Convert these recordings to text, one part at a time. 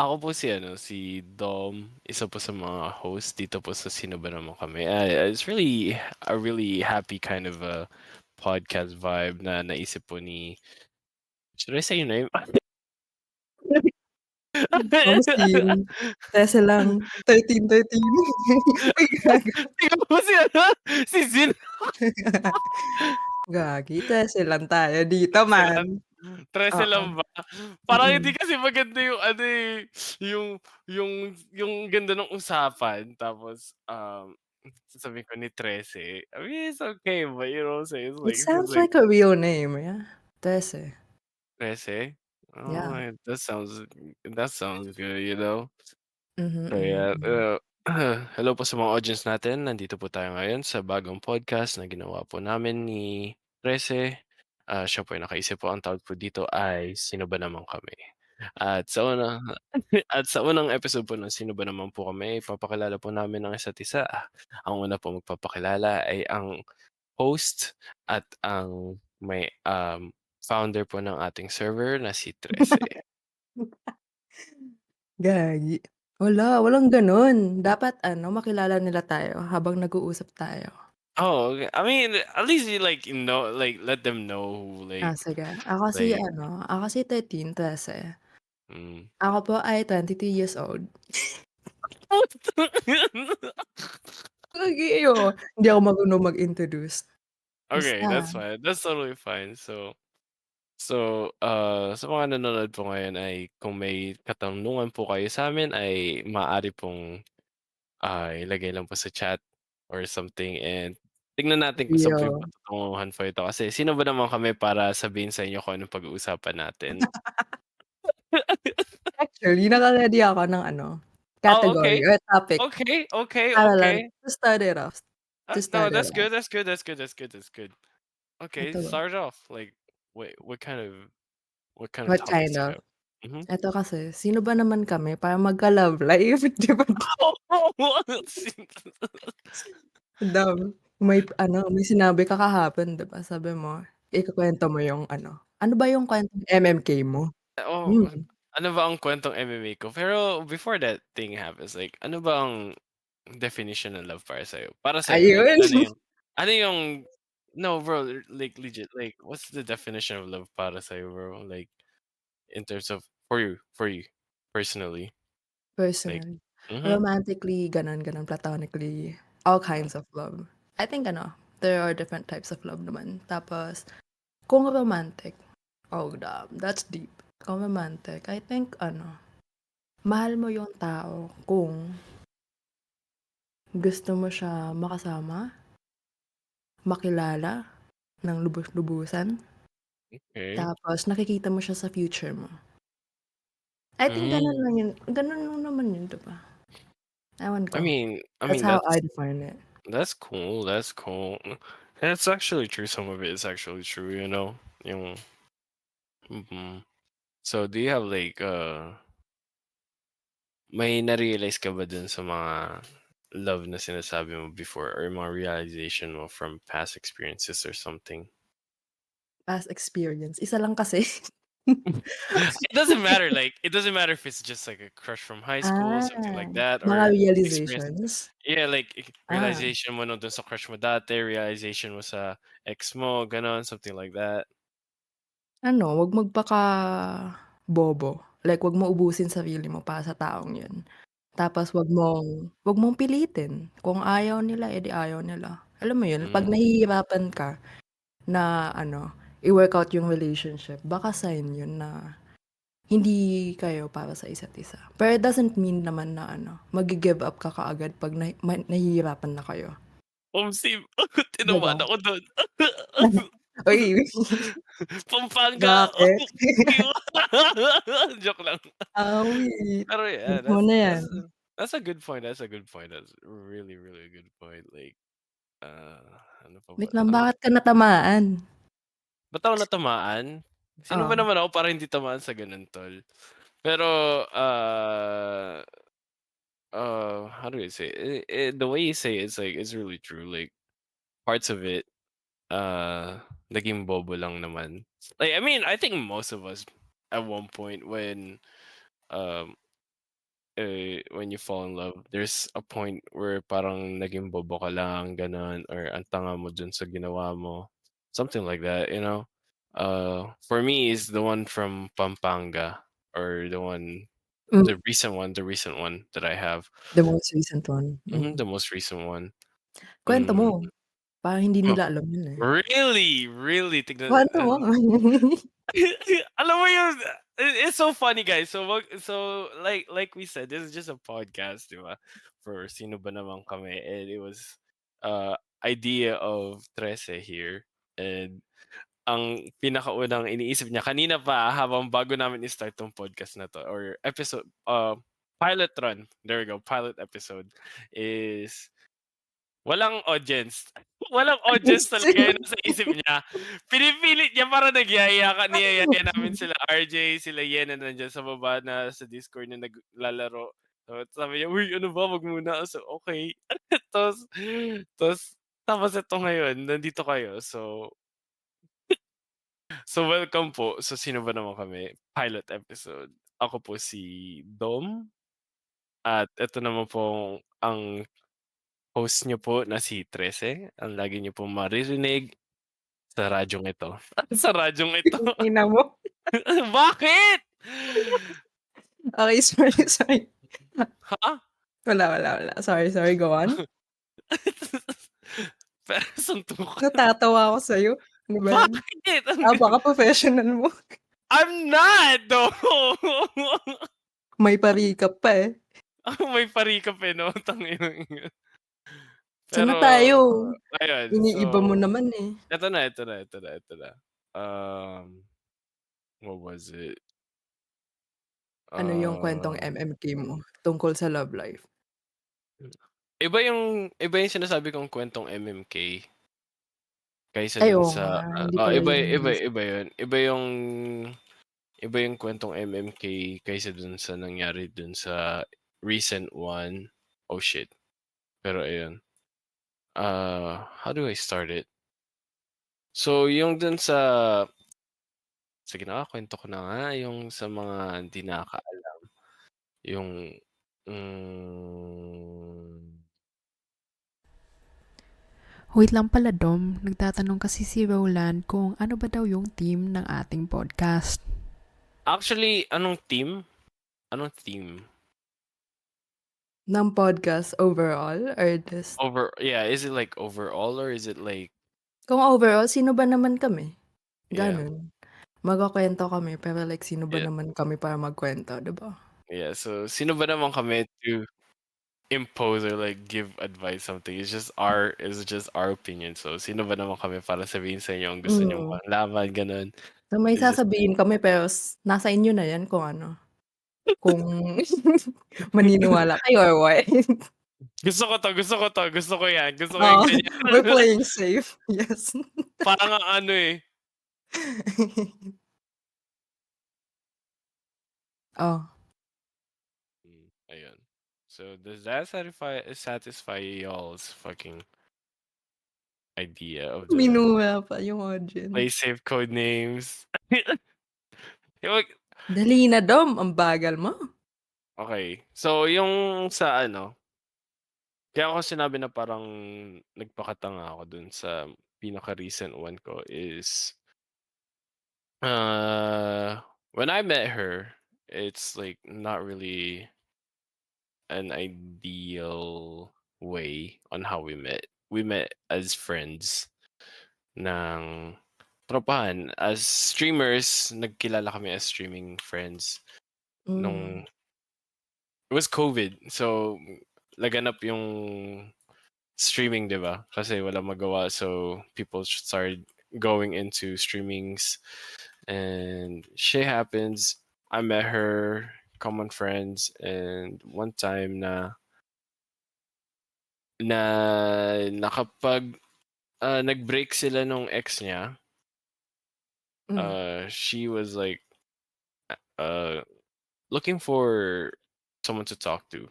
Ako po si si Dom, isa po sa mga host dito po sa Sino Ba Naman Kami. It's really a really happy kind of a podcast vibe na naisip po ni should I say your name? Ako si Tese lang, 1313. Uy, gago. Ikaw po si Zin. Gagi, Tese lang tayo dito, 13 man. lang 13 Oo, lang ba? Parang hindi mm. kasi maganda yung yung yung ganda ng usapan tapos, sasabihin ko ni 13. I mean, it's okay, but you know what I'm saying? It's It like, it feels sounds like like a real name, yeah. Tese, 13? Oh, yeah. that sounds good, you know? Mhm, So, yeah, mm. hello po sa mga audience natin. Nandito po tayo ngayon sa bagong podcast na ginawa po namin ni 13. Siya po ay nakaisip po. Ang tawag po dito ay Sino Ba Naman Kami? At sa unang at sa unang episode po ng Sino Ba Naman po Kami, ipapakilala po namin ang isa't isa. Ang una po magpapakilala ay ang host at ang founder po ng ating server na si 13. Gagi. Walang gano'n. Dapat makilala nila tayo habang nag-uusap tayo. Oh, okay. I mean, at least you like let them know who Sige. like Ako si 13, Tese. mm. Ako po ay 22 years old. Gagi, hindi ako marunong mag-introduce. Okay, Basta that's fine. That's totally fine. So, sa mga nanonood po ngayon ay kung may katanungan po kayo sa sa'min ay maaari pong, ilagay lang po sa chat or something and tignan natin kung saan po yung yo. patutunguhan po ito kasi sino ba naman kami para sabihin sa inyo kung anong pag-uusapan natin. Actually, naka-ready ako ng Oh, category okay. or topic Okay, okay, para lang okay. to start it off. To No, start it that's off. good, that's good, that's good, that's good, that's good. Okay, Eto, start off. Like, wait, what kind of what topics kind do you of? have? Mhm. Eto kasi, sino ba naman kami para magka-love life, 'di ba? Dam may sinabi ka kahapon, 'di ba? Sabi mo, ikukuwento mo yung ano ba yung kwentong MMK mo? Oh, Hmm, ano ba ang kwentong MMA ko? Pero before that thing happens, like, ano ba ang definition ng love para sa'yo? Para sa'yo, like, ayun. ano yung no, bro, like, legit, like, what's the definition of love para sa'yo, bro? Like, in terms of for you, personally, like Personally, mhm, romantically, gano'n, platonically, all kinds of love. I think there are different types of love naman. Tapos kung romantic, oh damn, that's deep. Kung romantic, I think mahal mo yung tao kung gusto mo siya makasama, makilala ng lubos-lubusan, okay. tapos nakikita mo siya sa future mo. I think gano'n Hmm, lang yun, gano'n lang naman yun, 'di ba? Ewan I ko, mean I that's mean, how that's I define it. that's cool, that's cool. That's actually true, some of it is actually true, you know? Yung mhm. So, do you have like, may na-realize ka ba dun sa mga love na sinasabi mo before or mga realization mo from past experiences or something? Past experience, isa lang kasi. It doesn't matter if it's just like a crush from high school, something Ah, like that, mga or experience realizations? yeah, like Ah, realization mo nung dun sa crush mo dati, realization mo sa ex mo, gano'n, something like that. 'wag magpaka-bobo, like 'wag mo ubusin sarili mo para sa taong yun. Tapos 'wag mong pilitin, kung ayaw nila, eh, di ayaw nila. Alam mo yun, 'pag Hmm, nahihirapan ka na i-workout yung relationship, baka sign yun na hindi kayo para sa isa't isa. Pero it doesn't mean naman na maggi-give up ka kaagad 'pag nahihirapan na kayo, Omsim, 'di ba? tinamaan ako dun. Uy, Pampanga, bakit? joke lang. Awit, Pero yeah, trip mo na yan. that's a good point, that's a good point, that's really, really a good point, like, uh, ano pa ba Wait lang, bakit ka natamaan? ba't ako natamaan? Sino ba Oh, naman ako para hindi tamaan sa gano'n, tol? Pero, how do I say the way you say it's like, it's really true, like, parts of it, naging bobo lang naman. Like, I mean, I think most of us at one point when, um when you fall in love, there's a point where parang naging bobo ka lang, gano'n, or ang tanga mo dun sa ginawa mo. Something like that, you know? For me is the one from Pampanga, or Mm, the recent one that I have. the most recent one, The most recent one. kuwento mo, Mm. parang hindi Huh. nila alam yun, eh. Really? Really? Tignan Kuwento mo. alam mo yun, it's so funny, guys. So like we said, this is just a podcast, di ba? For Sino Ba Naman Kami, and it was idea of Trece here. And ang pinakaunang iniisip niya kanina pa habang bago namin i-start tong podcast na to, or episode, pilot run. There we go, pilot episode is walang audience. Walang audience talaga Sino? yung nasa isip niya. Pinipilit niya para niyayaya namin sila RJ, sila Yen na nandiyan sa baba na sa Discord na naglalaro. So, sabi niya, "Uy, ano ba, wag muna." So, okay. Tapos tapos tapos ito ngayon, nandito kayo. So welcome po sa Sino Ba Naman Kami pilot episode. Ako po si Dom, at ito naman po ang host niyo po na si Trece, ang lagi niyo pong maririnig sa radyong ito. Sa radyong ito. Ina mo. Bakit? Okey, sorry. Ha? Wala. Sorry, go on. Pero suntukan. Natatawa ako sa'yo. Ano ba 'yan? Bakit? Napaka-professional mo. I'm not though. May pa-recap pa, eh. May parikap eh, no? Tanginang yun. Saan na Pero tayo? ayun, so Iniiba mo naman, eh. ito na. What was it? Ano yung kuwentong Um, MMK mo tungkol sa love life? iba yung sinasabi kong kwentong MMK kaysa Ay, dun oo nga, sa, hindi pala iba yun yung iba iniisip. iba yun. Iba yung kwentong MMK kaysa dun sa nangyari dun sa recent one. Oh shit. Pero ayun. How do I start it? So yung dun sa, sige na, kwento ko na nga yung sa mga hindi nakakaalam. Yung hmm, Wait lang pala Dom, nagtatanong kasi si Roland kung ano ba daw yung theme ng ating podcast. actually, anong team? Anong theme? Ng podcast overall or just Yeah, is it like overall, or is it like, kung overall, sino ba naman kami? yeah, Gano'n. Magkukuwento kami pero like sino ba yeah, naman kami para magkuwento, 'di ba? yeah. So, sino ba naman kami to impose or like give advice something? It's just our opinion. So, sino ba naman kami para sabihin sa inyo ang gusto niyong Mm. malaman, gano'n. So, may It's just sasabihin kami pero nasa inyo na 'yan kung ano, kung maniniwala kayo or what. gusto ko 'yan, gusto ko yung Oo, ganyan. we're playing safe, yes. Parang ang ano, eh. Oh, Ayun. So, does that satisfy y'all's fucking idea of the minura pa yung play audience. safe code names? Yung Dali na Dom, ang bagal mo. okay. So, yung sa ano, kaya ako sinabi na parang nagpakatanga ako dun sa pinaka-recent one ko is, when I met her, it's like not really an ideal way on how we met. We met as friends ng tropahan. As streamers, nagkilala kami as streaming friends Hmm, nung it was COVID. So, laganap yung streaming, 'di ba? Kasi walang magawa, so people started going into streamings, and shit happens. I met her, common friends, and one time na nakapag nag-break sila nung ex niya. hmm. She was like uh looking for someone to talk to.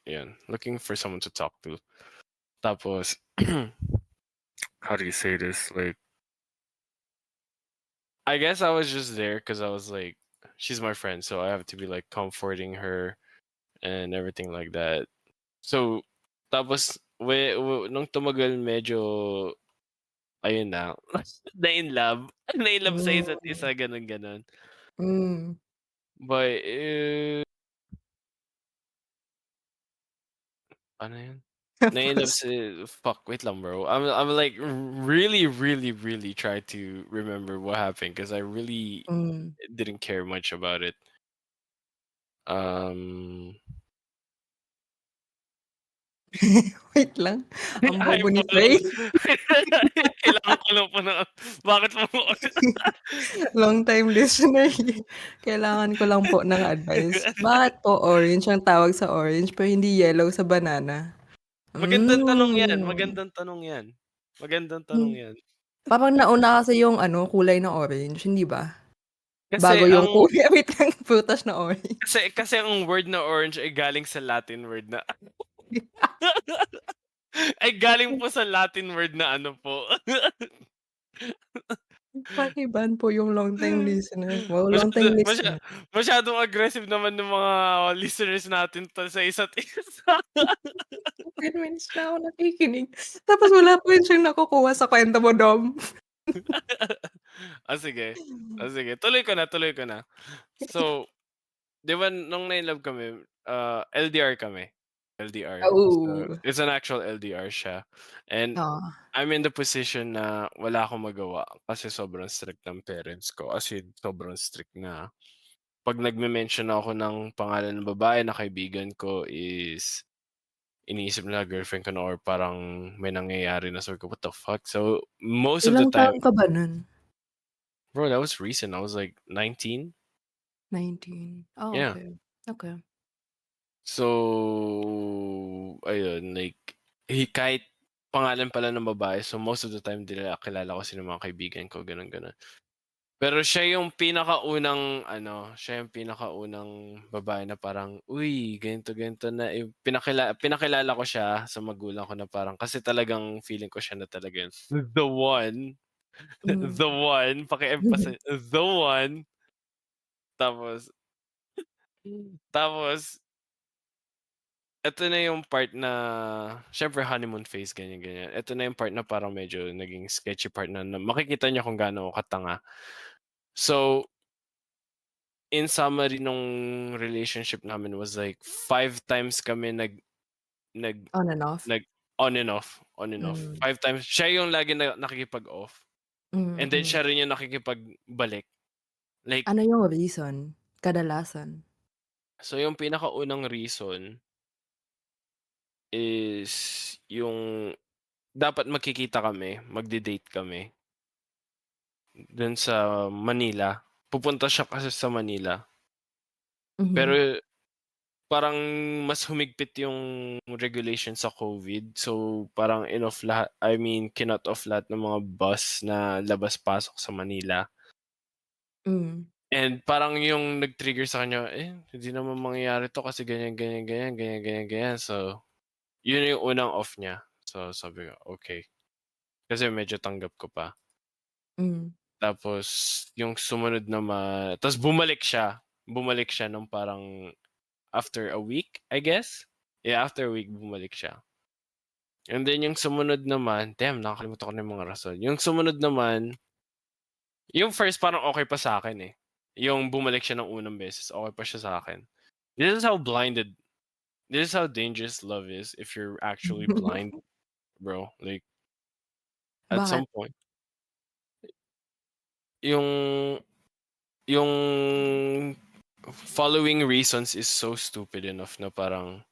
Yan, looking for someone to talk to. Tapos how do you say this? Like, I guess I was just there because I was like, she's my friend, so I have to be like comforting her and everything like that. So, tapos nung tumagal medyo ayun na, na-inlove, na-inlove sa isa't Hmm, isa gano'n, gano'n. hmm. But, ano yun? Na-inlove Tapos sa fuck, wait lang bro. I'm like really, really, really try to remember what happened because I really hmm. didn't care much about it. Um, Wait lang, ang ay bobo ni parang Trey. kailangan ko lang po na bakit mo Long time listener. Kailangan ko lang po ng advice. Bakit po orange ang tawag sa orange pero hindi yellow sa banana? magandang tanong 'yan, Hmm. magandang tanong 'yan. Magandang tanong Hmm, 'yan. parang nauna kasi yung ano, kulay ng orange, hindi ba? Kasi Bago yung ang kulay wait lang, prutas na orange. kasi ang word na orange ay galing sa Latin word na ay galing po sa Latin word na ano po. Pakiban po yung long time listener. Wow, long Masyado time masya listener. masyadong aggressive naman ng mga listeners natin sa isa't isa. 10 minutes na ako nakikinig, tapos wala pa rin siyang nakukuha sa kwento mo, Dom. Sige. Sige. Tuloy ko na. So, 'di ba nung na-inlove kami, LDR kami, LDR. So, Oo. it's an actual LDR siya and Oo. I'm in the position na wala akong magawa kasi sobrang strict ng parents ko, as in sobrang strict na. 'Pag nagme-mention ako ng pangalan ng babae na kaibigan ko is iniisip nila girlfriend ko na or parang may nangyayari na. Sabi ko, "What the fuck?" So, most of the Ilang time taon ka ba nun? bro, that was recent. I was like 19. 19. Ah, Yeah. okey. Okey. So, ayun like, kahit pangalan pala ng babae, so most of the time 'di nila kilala ko sino mga kaibigan ko, gano'n, gano'n. Pero siya yung pinakaunang babae na parang, "Uy, ganito, ganito na." Pinakilala ko siya sa magulang ko na parang kasi talagang feeling ko siya na talaga yung the one, Hmm. the one, paki-emphasize, the one. Tapos tapos eto na yung part na siyempre honeymoon phase, ganyan, ganyan. Eto na yung part na parang medyo naging sketchy part na makikita niyo kung gaano ako katanga. So, in summary nung relationship namin was like 5 times kami nag On and off? nag on and off, on and off. Hmm. 5 times. Siya yung lagi na nakikipag-off and then Mm. siya rin yung nakikipagbalik. Like, Ano yung reason, kadalasan? so yung pinakaunang reason is yung dapat magkikita kami, magde-date kami dun sa Manila. Pupunta siya kasi sa Manila. Mhm. Pero parang mas humigpit yung regulation sa COVID. So, parang kinut off lahat ng mga bus na labas-pasok sa Manila. Hmm. And parang yung nag-trigger sa kanya, hindi naman mangyayari 'to kasi ganyan, ganyan, ganyan, ganyan, ganyan, ganyan. So, yun yung unang off niya. So, sabi ko, "Okey." Kasi medyo tanggap ko pa. Hmm. Tapos yung sumunod ta's bumalik siya. Bumalik siya nung parang after a week, I guess? Yeah, after a week bumalik siya. And then yung sumunod naman, damn nakakalimutan ko na yung mga rason. Yung sumunod naman, yung first parang okey pa sa'kin, eh. Yung bumalik siya ng unang beses, okey pa siya sa'kin. This is how blinded this is how dangerous love is if you're actually blind, bro. Like, at Bakit? some point, yung yung following reasons is so stupid enough na parang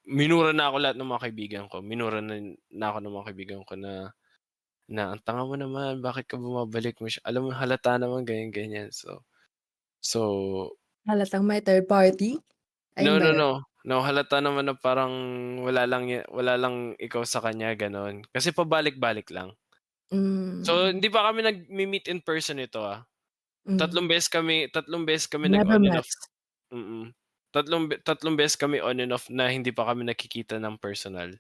minura na ako lahat ng mga kaibigan ko. Minura na ako ng mga kaibigan ko na, "Ang tanga mo naman, bakit ka bumabalik alam mo halata naman ganyan, ganyan." So Halatang may third party? Ayun no, ba no, yun? no. No, halata naman na parang wala lang ikaw sa kanya gano'n. Kasi pabalik-balik lang. So, Hmm. hindi pa kami nagme-meet in person nito, Hmm. Tatlong beses kami Never nag-on and met? off. Mm. Tatlong beses kami on and off na hindi pa kami nagkikita ng personal.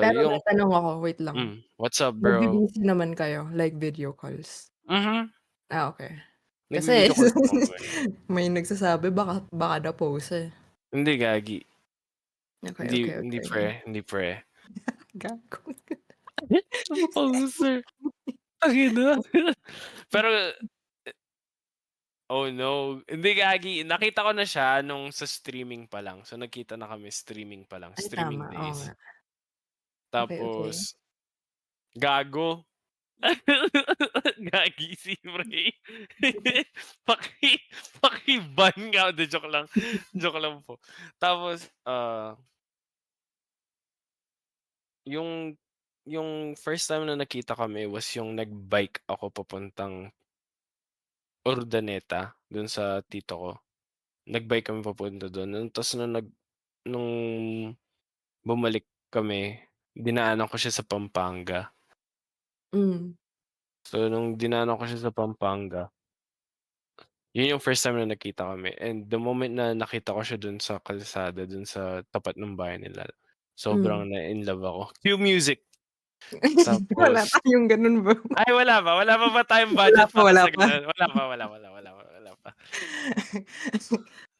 Pero Yung may tanong ako, wait lang. "What's up bro?" Nagbi-busy naman kayo, like video calls? Mhm. Ah, okey. Kasi Nagvi-video call naman kami. may nagsasabi baka daw pose, eh. Hindi gagi, Okey, hindi okey, hindi okey. pre, hindi pre. Gago. Poser, tangina. Pero oh no, hindi gagi, nakita ko na siya nung sa streaming pa lang. So nagkita na kami streaming pa lang, Ay streaming tama, oo nga. days. Okey, okey. Tapos gago. Gagi si Bray. Paki paki-ban nga, 'di joke lang po. Tapos, yung yung first time na nakita kami was yung nag-bike ako papuntang Urdaneta, dun sa tito ko. Nag-bike kami papunta dun, ta's nung bumalik kami, dinaanan ko siya sa Pampanga. Hmm, So, nung dinaanan ko siya sa Pampanga, yun yung first time na nagkita kami, and the moment na nakita ko siya dun sa kalsada, dun sa tapat ng bahay nila, hmm. sobrang na-inlove ako. Cue music. Wala Tapos tayong ganun bro. ay wala pa ba tayong Wala budget pa, para wala sa pa. gano'n? Wala pa.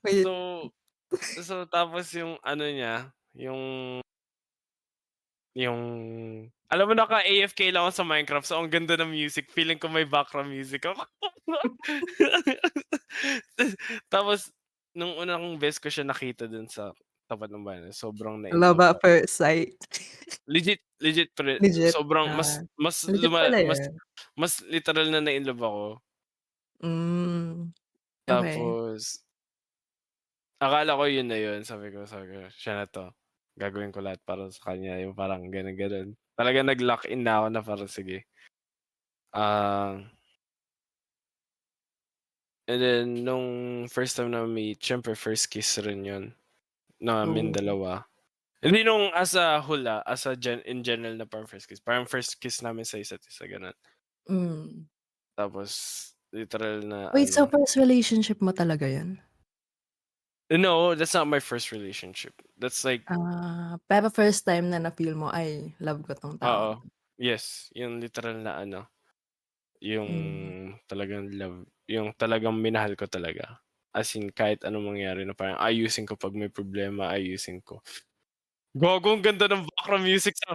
Wait, So tapos yung ano niya, yung alam mo naka-AFK lang ako sa Minecraft, so ang ganda ng music, feeling ko may background music ako. Tapos nung unang beses ko siya nakita dun sa tapat ng bahay, sobrang love na-inlove at ako. first sight. Legit pre, Legit, sobrang ah, mas mas legit pala yun. mas literal na na-inlove ako. Hmm, okey. Tapos akala ko yun na yun, sabi ko, "Siya na 'to, gagawin ko lahat para sa kanya." Yung parang gano'n. Talagang nag-lock in na ako na parang sige, ah, and then nung first time na meet, siyempre first kiss rin yun namin Oh, dalawa. Hindi nung as a whole, as a in general na parang first kiss, parang first kiss namin sa isa't isa gano'n. hmm. Tapos literal na Wait, so ano, first relationship mo talaga yun? no, that's not my first relationship. That's like Pero first time na na-feel mo, "Ay, love ko 'tong taong oo, 'to." yes, yung literal na ano, yung Hmm. talagang love, yung talagang minahal ko talaga. As in kahit anong mangyari na parang ayusin ko 'pag may problema, ayusin ko. Gago ang ganda ng background music sa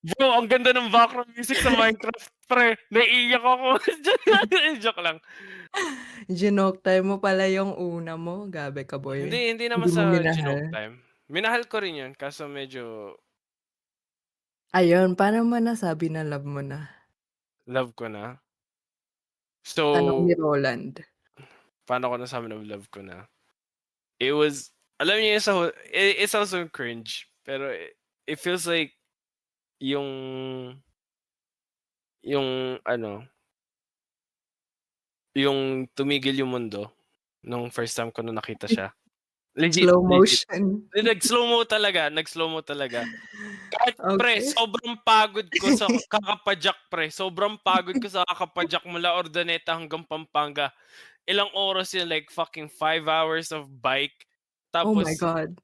bro, ang ganda ng background music sa Minecraft pre, naiiyak ako. Joke lang. Jinoke time mo pala yung una mo, grabe ka boy. Hindi naman Hindi mo sa Ginoke minahal. time. Minahal ko rin 'yun kaso medyo Ayun, paano mo nasabi na love mo na? love ko na. Tanong So, ni Roland. paano ko nasabi na love ko na? It was alam niyo yung it sounds so cringe, pero it feels like yung ano, yung tumigil yung mundo nung first time ko na nakita siya. Slow Legit. motion. Nag-slow mo talaga. Kahit pre Okey. sobrang pagod ko sa kakapadyak pre, sobrang pagod ko sa kakapadyak mula Urdaneta hanggang Pampanga. Ilang oras yun, like fucking 5 hours of bike. Oh my Tapos God.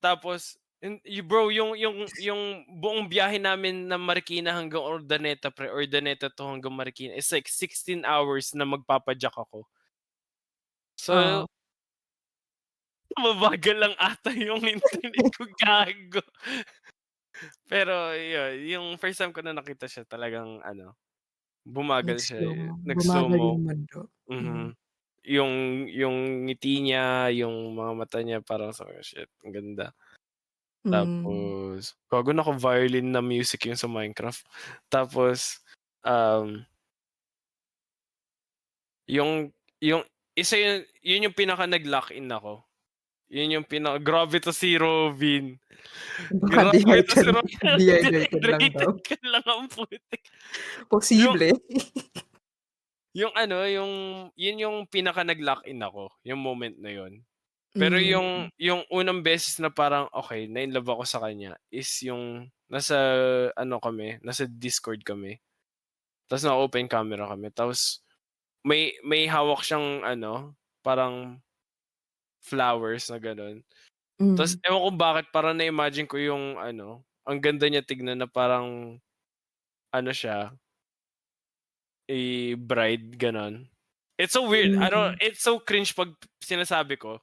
tapos bro, yung buong biyahe namin na Marikina hanggang Urdaneta pre, Urdaneta to hanggang Marikina is like 16 hours na magpapadyak ako. So, Oo. mabagal lang ata yung internet ko, gago. Pero yun, yung first time ko na nakita siya talagang ano, bumagal siya, Nag-slow mo, bumagal nag-slow-mo. yung mundo. Hmm. Mhm. Yung ngiti niya, yung mga mata niya parang sabi ko, "Shit, ang ganda." Hmm. Tapos gago naka-violin na music yung sa Minecraft. Tapos, um, yung isa yun yung pinaka nag-lock in ako. Yun yung grabe 'to si Robin. Baka Grabe 'to si Robin, dehydrated lang daw. dehydrated ka lang ang putik. Yung Posible. yung ano, yun yung pinaka nag-lock in ako, yung moment na yun. Pero Hmm, yung unang beses na parang, okey, na-inlove ako sa kanya is yung nasa ano kami, nasa Discord kami, ta's naka-open camera kami, tapos may hawak siyang ano, parang flowers na gano'n. Ta's hmm. ewan ko bakit parang na-imagine ko yung ano, ang ganda niya tignan na parang ano siya, bride gano'n. It's so weird, Hmm. it's so cringe 'pag sinasabi ko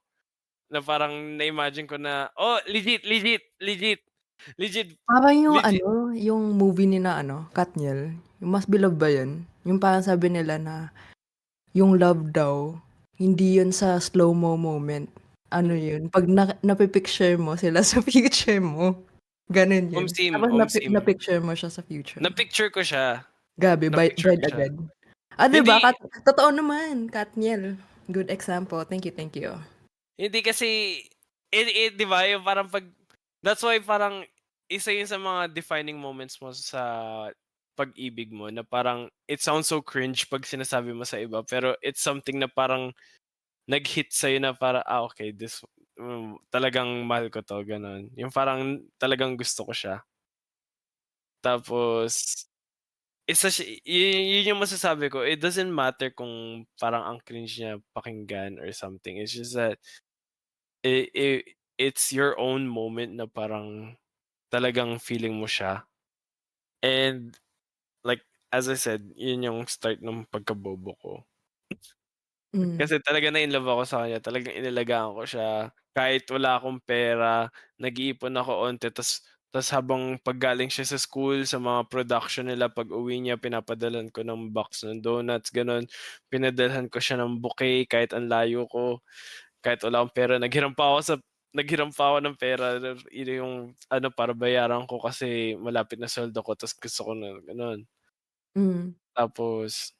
na parang na-imagine ko na, "Oh, legit, legit, legit, legit, Parang yung legit." ano, yung movie ni na ano, Katniel, yung Must Be Love ba yun? Yung parang sabi nila na yung love daw, hindi yun sa slow-mo moment. Ano yun, 'pag napi-picture mo sila sa future mo, gano'n yun. Umsim, Tapos umsim. na-picture mo siya sa future mo. Na-picture ko siya, Grabe, na-picture ko bride siya. agad. 'Di ba Hindi totoo naman, Katniel. Good example, thank you, thank you. Hindi kasi 'di ba yung parang that's why parang isa yun sa mga defining moments mo sa pag-ibig mo na parang it sounds so cringe 'pag sinasabi mo sa iba, pero it's something na parang nag-hit sa'yo na para, okey talagang mahal ko 'to, gano'n. Yung parang talagang gusto ko siya. Tapos yun yung masasabi ko, it doesn't matter kung parang ang cringe niya pakinggan or something, it's just that it's your own moment na parang talagang feeling mo siya. And like, as I said, yun yung start ng pagkabobo ko. Hmm. Kasi talaga na-inlove ako sa kanya, talagang inalagaan ko siya. Kahit wala akong pera, nag-iipon ako onti tas habang paggaling siya sa school, sa mga production nila, pag-uwi niya pinapadalan ko ng box ng donuts, gano'n. Pinadalhan ko siya ng bouquet kahit ang layo ko. Kahit wala akong pera, naghiram pa ako ng pera, yun yung ano para bayaran ko kasi malapit na sweldo ko ta's gusto ko na gano'n. Hmm. Tapos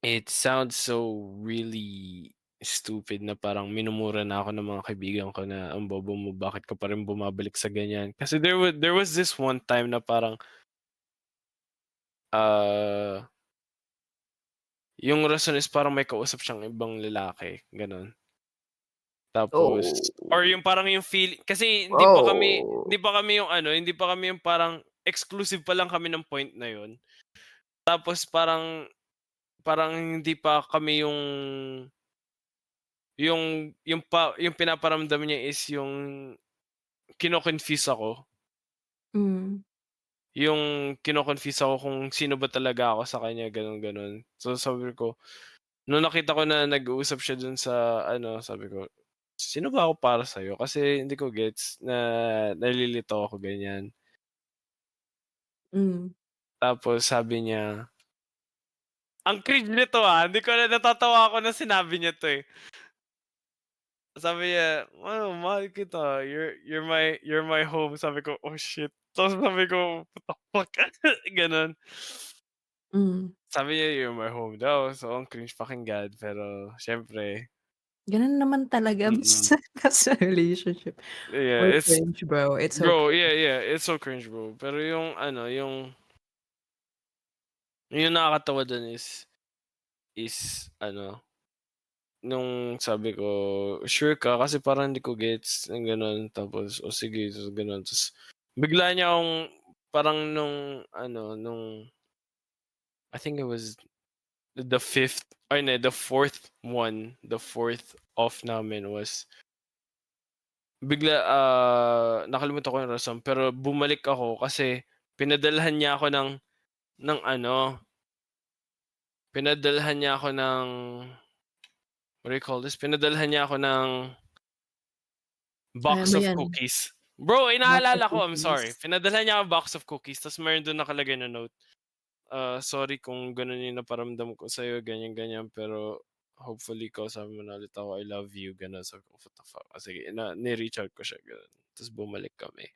it sounds so really stupid na parang minumura na ako ng mga kaibigan ko na, "Ang bobo mo, bakit ka pa rin bumabalik sa ganyan?" Kasi there was this one time na parang, ah, yung rason is parang may kausap siyang ibang lalaki, gano'n. Tapos Oh. or yung parang yung kasi Oh. hindi pa kami yung parang exclusive pa lang kami ng point na yun. Tapos parang parang hindi pa kami yung pinaparamdam niya is yung kino-confuse ako. Hmm. Yung kino-confuse ako kung sino ba talaga ako sa kanya, gano'n, gano'n. So sabi ko, nung nakita ko na nag-uusap siya dun sa ano, sabi ko, "Sino ba ako para sa'yo?" Kasi hindi ko gets na nalilito ako, ganyan. Hmm. Tapos sabi niya, ang cringe nito, hindi ko natatawa ako na sinabi niya 'to, eh. Sabi niya, "Ano, mahal kita, you're my home." Sabi ko, "Oh, shit." Tapos sabi ko, "What the fuck?" Gano'n. Hmm. Sabi niya, "You're my home" daw, so ang cringe pakinggan pero siyempre Gano'n naman talaga mm. minsan sa relationship Yeah, or cringe, bro, it's bro, okay. yeah, yeah, it's so cringe, bro. Pero yung nakakatawa dun is ano, nung sabi ko, "Sure ka?" Kasi parang hindi ko gets ng gano'n. Tapos, "O sige." Ta's gano'n. Ta's bigla niya akong parang nung I think it was the 5th ay hindi, the fourth off namin was nakalimutan ko yung rason pero bumalik ako kasi pinadalhan niya ako ng ano, pinadalhan niya ako ng what do you call this? Pinadalhan niya ako ng Kaya box mo of 'yan, cookies. Bro, box of inaalala ko, I'm sorry. cookies. Pinadalhan niya ako box of cookies ta's meron dun nakalagay na note, "Sorry kung ganun yung naparamdam ko sa'yo, ganyan-ganyan, pero hopefully kausapin mo na ulit ako, I love you." Gano'n. Sabi ko, "What the fuck?" Sige ni-reach out ko siya gano'n, ta's bumalik kami.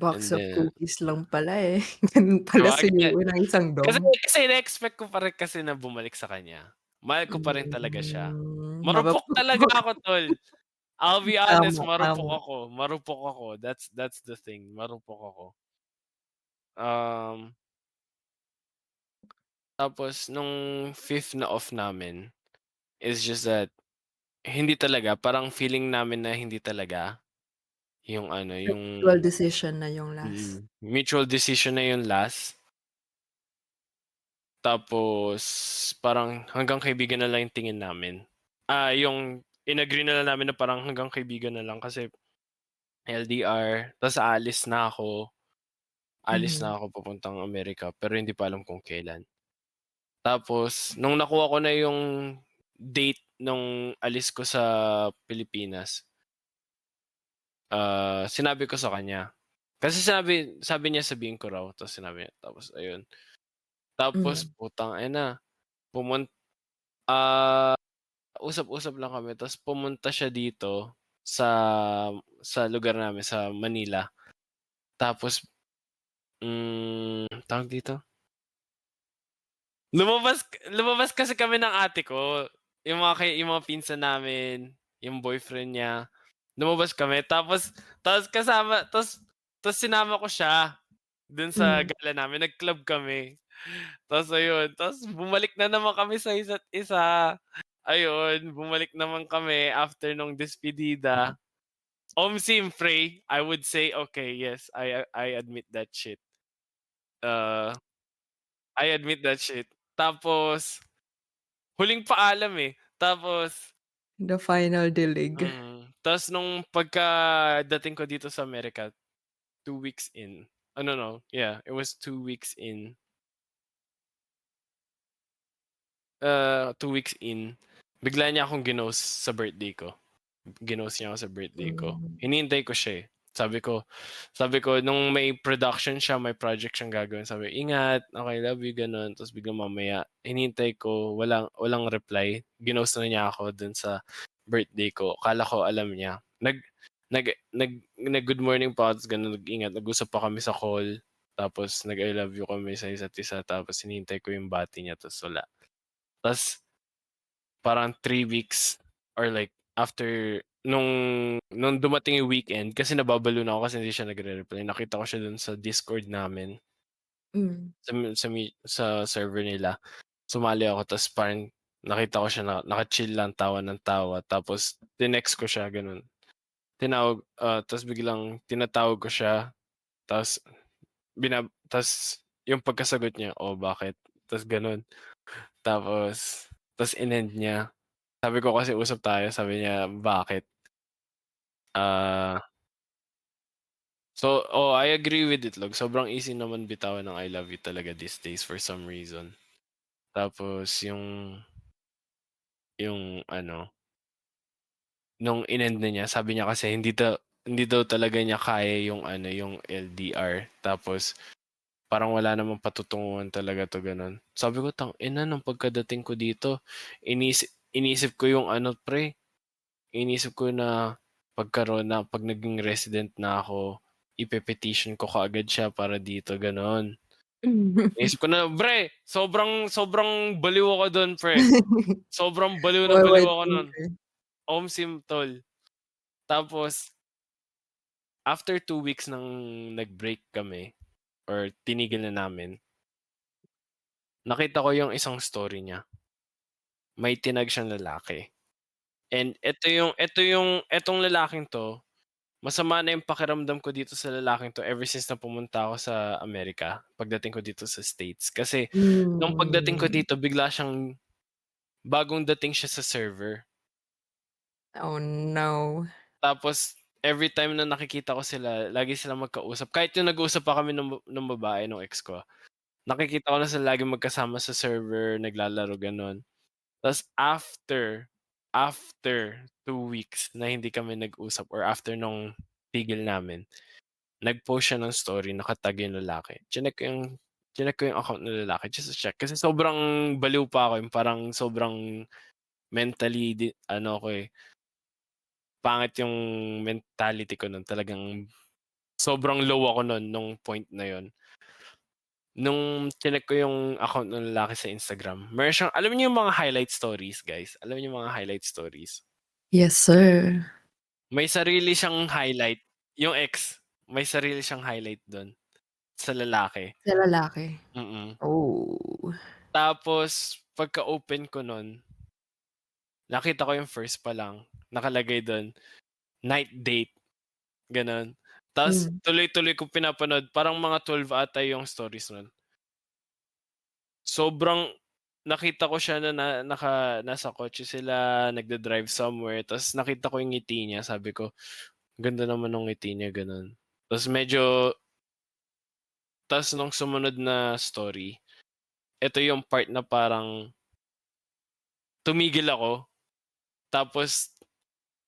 Box And of then cookies lang pala, eh. Gano'n pala sabagay suyuin ng isang kasi dom. kasi ine-expect ko pa rin kasi na bumalik sa kanya. Mahal ko pa rin talaga siya. Marupok Marupok. talaga ako, tol. I'll be honest, Tama, tama. marupok ako. That's the thing, marupok ako. Um, Tapos nung 5th na off namin, it's just that hindi talaga, parang feeling namin na hindi talaga yung ano, yung Mutual decision na yung last. mutual decision na yung last. Tapos parang hanggang kaibigan na lang yung tingin namin. Yung in-agree na lang namin na parang hanggang kaibigan na lang kasi LDR, ta's aalis Mhm. na ako papuntang Amerika pero hindi pa alam kung kailan. Tapos nung nakuha ko na yung date nung alis ko sa Pilipinas, sinabi ko sa kanya. Kasi sabi niya sabihin ko raw, tapos sinabi niya, tapos ayun. Tapos Mm. putang ina, ah, usap-usap lang kami tapos pumunta siya dito sa lugar namin sa Manila. Tapos, tawag dito? Lumabas kasi kami ng ate ko, yung mga pinsan namin, yung boyfriend niya, lumabas kami tapos sinama ko siya dun sa Hmm. gala namin, nag-club kami. Tapos ayun, tapos bumalik na naman kami sa isa't isa. Ayun, bumalik naman kami after nung despedida. Siyempre, I would say, okay, yes, I admit that shit. Uh, I admit that shit. Tapos huling paalam, eh. Tapos The final dilig. Tapos nung pagkadating ko dito sa Amerika, 2 weeks in. No, yeah, it was 2 weeks in. 2 weeks in, bigla niya akong ginost sa birthday ko. Ginost niya ako sa birthday ko. Hmm. Hinihintay ko siya, eh. Sabi ko nung may production siya, may project siyang gagawin, sabi, "Ingat, okay, love you," gano'n. Tapos biglang mamaya, hinihintay ko, walang reply. Ginost na niya ako dun sa birthday ko. Akala ko alam niya. Nag-good morning pa ako, tapos gano'n, nag-ingat. Nag-usap pa kami sa call. Tapos nag-I love you kami sa isa't isa. Tapos hinihintay ko yung bati niya, tapos wala. Tapos parang 3 weeks or like after nung dumating yung weekend, kasi nababalo na ako kasi hindi siya nagre-reply. Nakita ko siya dun sa Discord namin, Hmm. sa server nila. Sumali ako tapos parang nakita ko siya na naka-chill lang, tawa ng tawa. Tapos tinext ko siya gano'n. Tapos biglang tinatawag ko siya, tapos tapos yung pagkasagot niya, "Oh, bakit?" Tapos gano'n. Tapos inend niya. Sabi ko kasi usap tayo, sabi niya, "Bakit?" Ah, I agree with Itlog. Sobrang easy naman bitawan ng I love you talaga these days for some reason. Tapos yung ano, nung inend na niya, sabi niya kasi hindi daw talaga niya kaya yung ano, yung LDR. Tapos parang wala namang patutunguhan talaga 'to, gano'n. Sabi ko, "Tangina, nung pagkadating ko dito, inisip ko yung ano pre, inisip ko na pag naging resident na ako, ipe-petition ko kaagad siya para dito," gano'n. Inisip ko na, "Pre, sobrang sobrang baliw ako dun pre, sobrang baliw na baliw Forward ako nun." thinker. Omsim tol. Tapos after 2 weeks nang nag-break kami or tinigil na namin, nakita ko yung isang story niya. May tinag siyang lalaki, and etong lalaking 'to, masama na yung pakiramdam ko dito sa lalaking 'to ever since na pumunta ako sa Amerika, pagdating ko dito sa States. Kasi nung pagdating ko Hmm. dito bigla siyang bagong dating siya sa server. Oh, no. Tapos every time na nakikita ko sila, lagi silang magkausap. Kahit yung nag-uusap pa kami nung babae, nung ex ko, nakikita ko na sila laging magkasama sa server, naglalaro, gano'n. Ta's after 2 weeks na hindi kami nag-usap or after nung tigil namin, nag-post siya ng story, naka-tag yung lalaki. Chineck ko yung account ng lalaki just to check kasi sobrang baliw pa ako, yung parang sobrang mentally ano ako, eh, pangit yung mentality ko nun, talagang sobrang low ako nun nung point na yun. Nung chineck ko yung account ng lalaki sa Instagram, meron siyang, alam niyo yung mga highlight stories, guys? Alam niyo yung mga highlight stories? Yes, sir. May sarili siyang highlight, yung ex, may sarili siyang highlight dun sa lalaki. Sa lalaki? Mm. Oh. Tapos pagka-open ko nun, nakita ko yung first pa lang, nakalagay dun, night date, gano'n. Ta's Hmm. tuloy-tuloy kong pinapanood, parang mga 12 ata yung stories nun. Sobrang nakita ko siya nasa kotse sila, nagda-drive somewhere, ta's nakita ko yung ngiti niya, sabi ko, "Ganda naman nung ngiti niya," gano'n. Ta's nung sumunod na story, eto yung part na parang tumigil ako, tapos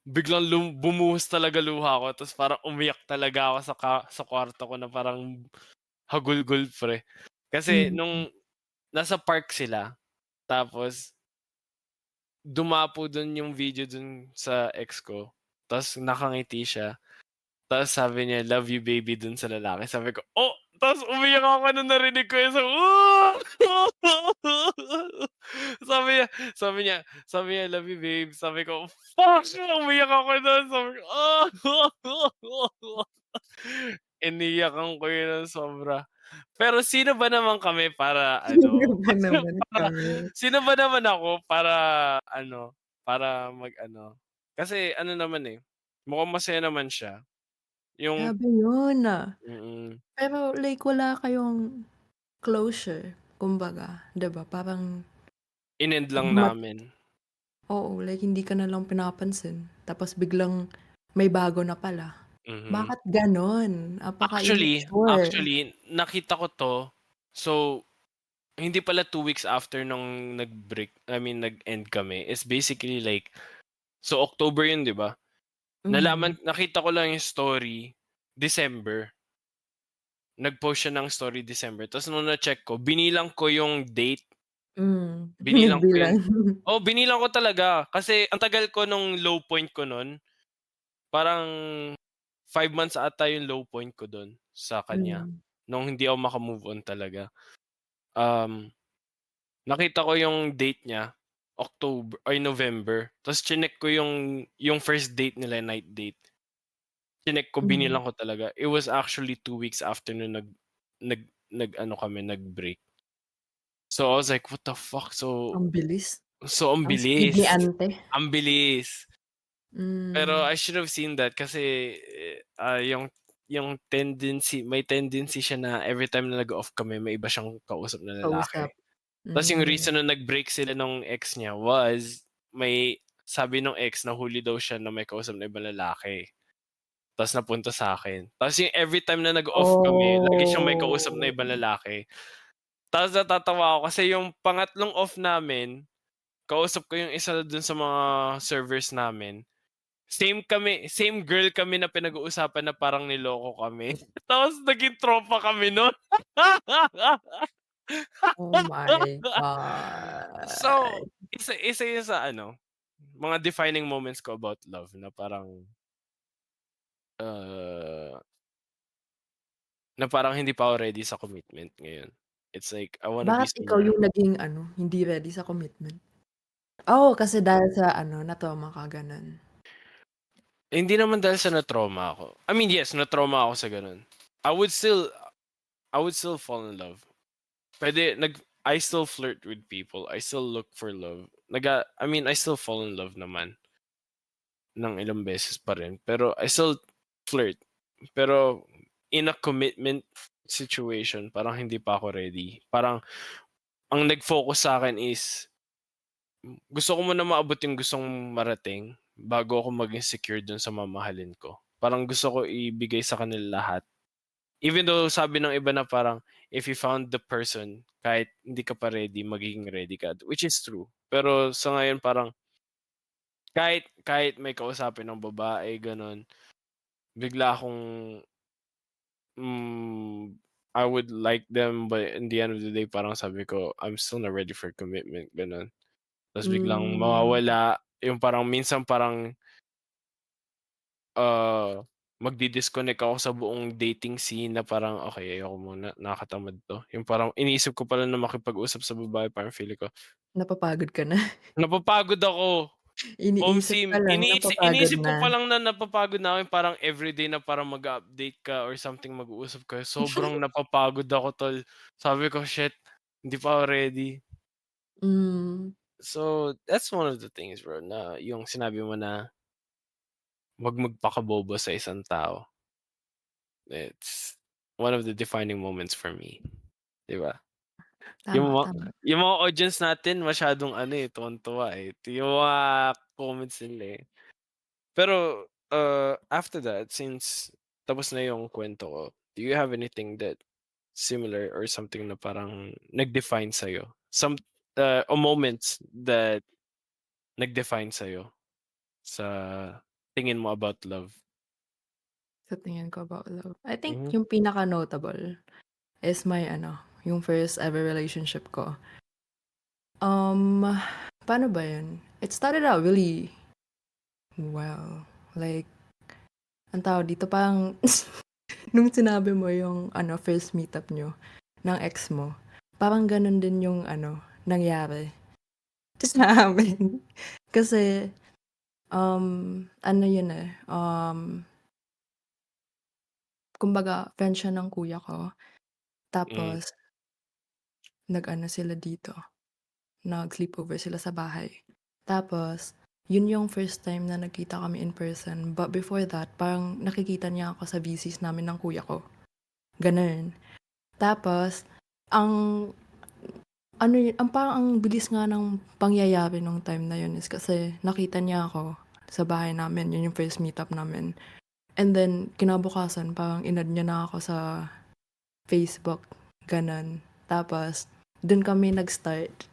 biglang bumuhos talaga luha ko, tapos parang umiyak talaga ako sa kwarto ko na parang hagulgol pre. Kasi Hmm. nung nasa park sila, tapos dumapo dun yung video dun sa ex ko, ta's nakangiti siya. Tapos sabi niya, "Love you baby" dun sa lalaki. Sabi ko, "Oh!" Tapos umiyak ako nung narinig ko yun. Sabi niya sabi niya sabi niya, "Love you babe." Sabi ko, "Fuck!" Umiyak ako dun. Sabi ko, iniyakan ko yun ng sobra. Pero sino ba naman kami para Sino ano, ba naman para kami? sino ba naman ako para ano, para mag-ano, kasi ano naman, eh, mukhang masaya naman siya. Yung Grabe yun. mm, Pero like wala kayong closure kumbaga, 'di ba? Parang inend lang mat namin. oo, like hindi ka na lang pinapansin tapos biglang may bago na pala. Mhm. Bakit gano'n? Actually Napaka-immature. actually nakita ko 'to, so hindi pala 2 weeks after nung nag-break, I mean nag-end kami, is basically like, so October yun 'di ba? Mhm. Nakita ko lang yung story December. Nag-post siya ng story December, ta's nung na-check ko, binilang ko yung date, binilang ko yun. Nagbilang. Oo, binilang ko talaga kasi ang tagal ko nung low point ko nun, parang 5 months ata yung low point ko dun sa kanya, Hmm. nung hindi ako maka-move on talaga. Um, Nakita ko yung date niya, October ay November, ta's chineck ko yung first date nila, night date. Chineck ko, Hmm. binilang ko talaga. It was actually 2 weeks after nung nag-ano kami, nag-break. So, I was like, "What the fuck?" Ang bilis. Ang Ang speed ni bilis, ante. ang bilis. Pero Hmm. I should have seen that kasi, yung may tendency siya na everytime na nag-o-off kami may iba siyang kausap na Kausap. lalaki. Tas yung Hmm. reason na nag-break sila nung ex niya was may sabi nung ex nahuli daw siya na may kausap na ibang lalaki, tas napunta sa'kin. Tas yung everytime na nag-o-off kami lagi siyang may kausap na Oh. ibang lalaki. Tapos natatawa ako kasi yung pangatlong off namin, kausap ko yung isa dun sa mga servers namin. Same girl kami na pinag-uusapan na parang niloko kami. Tapos naging tropa kami nun. Oh my So, God. isa yun sa ano, mga defining moments ko about love na parang, ah, na parang hindi pa ako ready sa commitment ngayon. It's like I wanna be Bakit ikaw somewhere. yung naging ano, hindi ready sa commitment? Oh, kasi dahil sa ano, na-trauma ka gano'n? Hindi naman dahil sa na-trauma ako. I mean, yes, na-trauma ako sa gano'n. I would still I would still fall in love. I still flirt with people. I still look for love. I mean, I still fall in love naman ng ilang beses pa rin. Pero I still flirt. Pero in a commitment situation, parang hindi pa ako ready. Parang ang nag-focus sa akin is gusto ko muna maabot yung gustong marating bago ako maging secure dun sa mamahalin ko. Parang gusto ko ibigay sa kanila lahat. Even though sabi ng iba na parang if you found the person, kahit hindi ka pa ready, magiging ready ka, which is true. Pero sa ngayon parang kahit kahit may kausapin ng babae gano'n, bigla akong, I would like them but in the end of the day parang sabi ko, I'm still not ready for commitment, gano'n. Tapos biglang Hmm. mawawala, yung parang minsan parang, ah, magdi-disconnect ako sa buong dating scene na parang, "Okey ayoko muna, nakakatamad 'to." Yung parang iniisip ko pala na makipag-usap sa babae parang feeling ko Napapagod ka na. napapagod ako. Iniisip pa lang napapagod Iniisip na. ko pa lang na napapagod na ako, yung parang everyday na parang mag-a-update ka or something, mag-uusap kayo, sobrang napapagod ako tol. Sabi ko, "Shit, hindi pa ako ready." Hmm. So, that's one of the things bro na yung sinabi mo na 'wag magpakabobo sa isang tao. It's one of the defining moments for me, 'di ba? Yung Tama, mga tama. yung mga audience natin masyadong ano, eh, tuwang-tuwa, eh. Yung mga comments nila, eh. Pero, after that, since tapos na yung kuwento ko, do you have anything that similar or something na parang nag-define sa'yo? O moments that nag-define sa'yo sa tingin mo about love? Sa tingin ko about love, I think Mhm, yung pinaka-notable is my yung first ever relationship ko. Um, Paano ba yun? It started out really well, like, ang tawag dito, parang nung sinabi mo yung first meetup niyo ng ex mo, parang ganun din yung nangyari sa amin. Kasi, ano yun, kumbaga friend siya ng kuya ko, mm, tapos nag-ano sila dito, nag-sleepover sila sa bahay. Tapos, yun yung first time na nagkita kami in person, but before that parang nakikita niya ako sa VCs namin ng kuya ko, gano'n. Tapos, ang ang parang ang bilis nga ng pangyayari nung time na yun is kasi nakita niya ako sa bahay namin, yun yung first meetup namin. And then kinabukasan parang in niya na ako sa Facebook, gano'n. Tapos dun kami nag-start,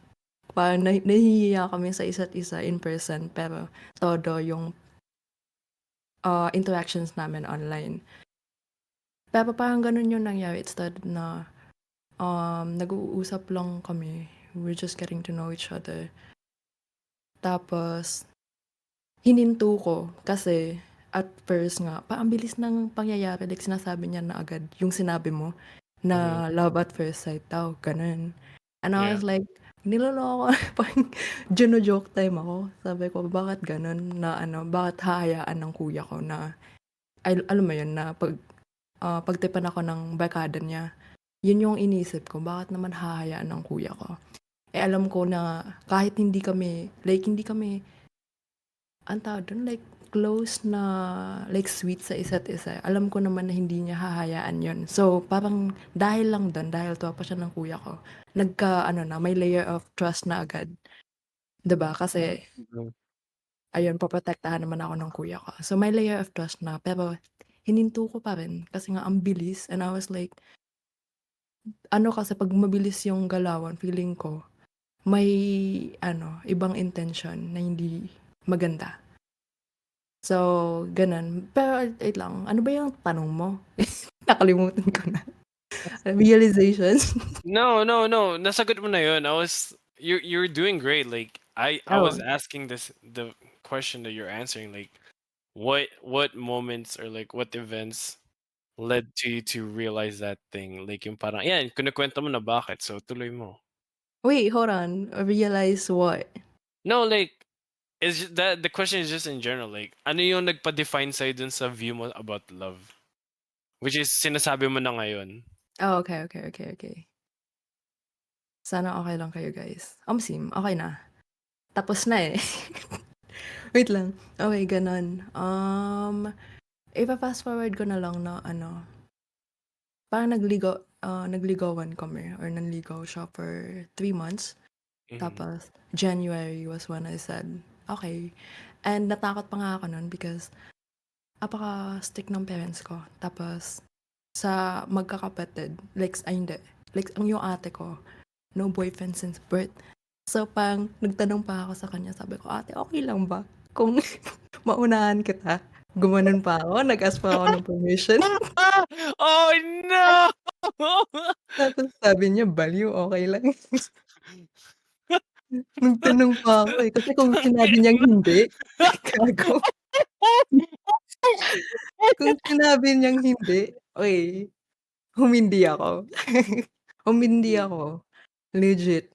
parang nahihiya kami sa isa't isa in person pero todo yung, interactions namin online. Pero parang gano'n yung nangyari, it started na, nag-uusap lang kami, we're just getting to know each other. Tapos hininto ko kasi at first nga ang bilis ng pangyayari, like sinasabi niya na agad yung sinabi mo mhm, na love at first sight daw, gano'n. And I yeah, was like, niloloko parang jino-joke time ako. Sabi ko, "Bakit gano'n na bakit hahayaan ng kuya ko na" ay alam mo 'yun na pagtipan ako ng barkada niya. 'Yun yung inisip ko, bakit naman hahayaan ng kuya ko? Eh, alam ko na kahit hindi kami anong tawag dun, like close na like sweet sa isa't isa, alam ko naman na hindi niya hahayaan 'yun. So, parang dahil lang dun, dahil tropa siya ng kuya ko, may layer of trust na agad, 'di ba? Kasi mhm. ayun, poprotektahan naman ako ng kuya ko. So, may layer of trust na, pero hininto ko pa rin kasi nga ang bilis and I was like kasi 'pag mabilis yung galawan feeling ko may ibang intention na hindi maganda. So, gano'n. Pero wait lang, ano ba yung tanong mo? Nakalimutan ko na. Realizations? No, no, no, nasagot mo na yun. You're doing great, like, I was Oh, asking the question that you're answering, like, what moments or, like, what events led to you to realize that thing? Like, yung parang yan, kinukuwento mo na bakit, so tuloy mo. wait, hold on. Realize what? No, like, that the question is just in general, like, ano yung nagpa-define sa'yo dun sa view mo about love? Which is sinasabi mo na ngayon. Oh, okay, okay, okay, okay. Sana okey lang kayo guys. Sim, okey na. Tapos na, eh. Wait lang. Okey, gano'n. Ifa-fast forward ko na lang na parang nagligawan kami or nanligaw siya for 3 months. Mhm, Tapos January was when I said, "Okey." And natakot pa nga ako nun because napaka-strict ng parents ko. Tapos sa magkakapatid, like hindi, like ang yung ate ko, no boyfriend since birth. So parang nagtanong pa ako sa kanya, sabi ko, "Ate, okey lang ba kung maunahan kita?" Gumanon pa ako, nag-ask pa ako ng permission. Oh, no! Tapos sabi niya, "Baliw, okey lang." Nagtanong pa ako, eh, kasi kung sinabi Tangina niyang mo. hindi, gago. Kung sinabi niyang hindi, okey, humindi ako. Humindi ako, legit.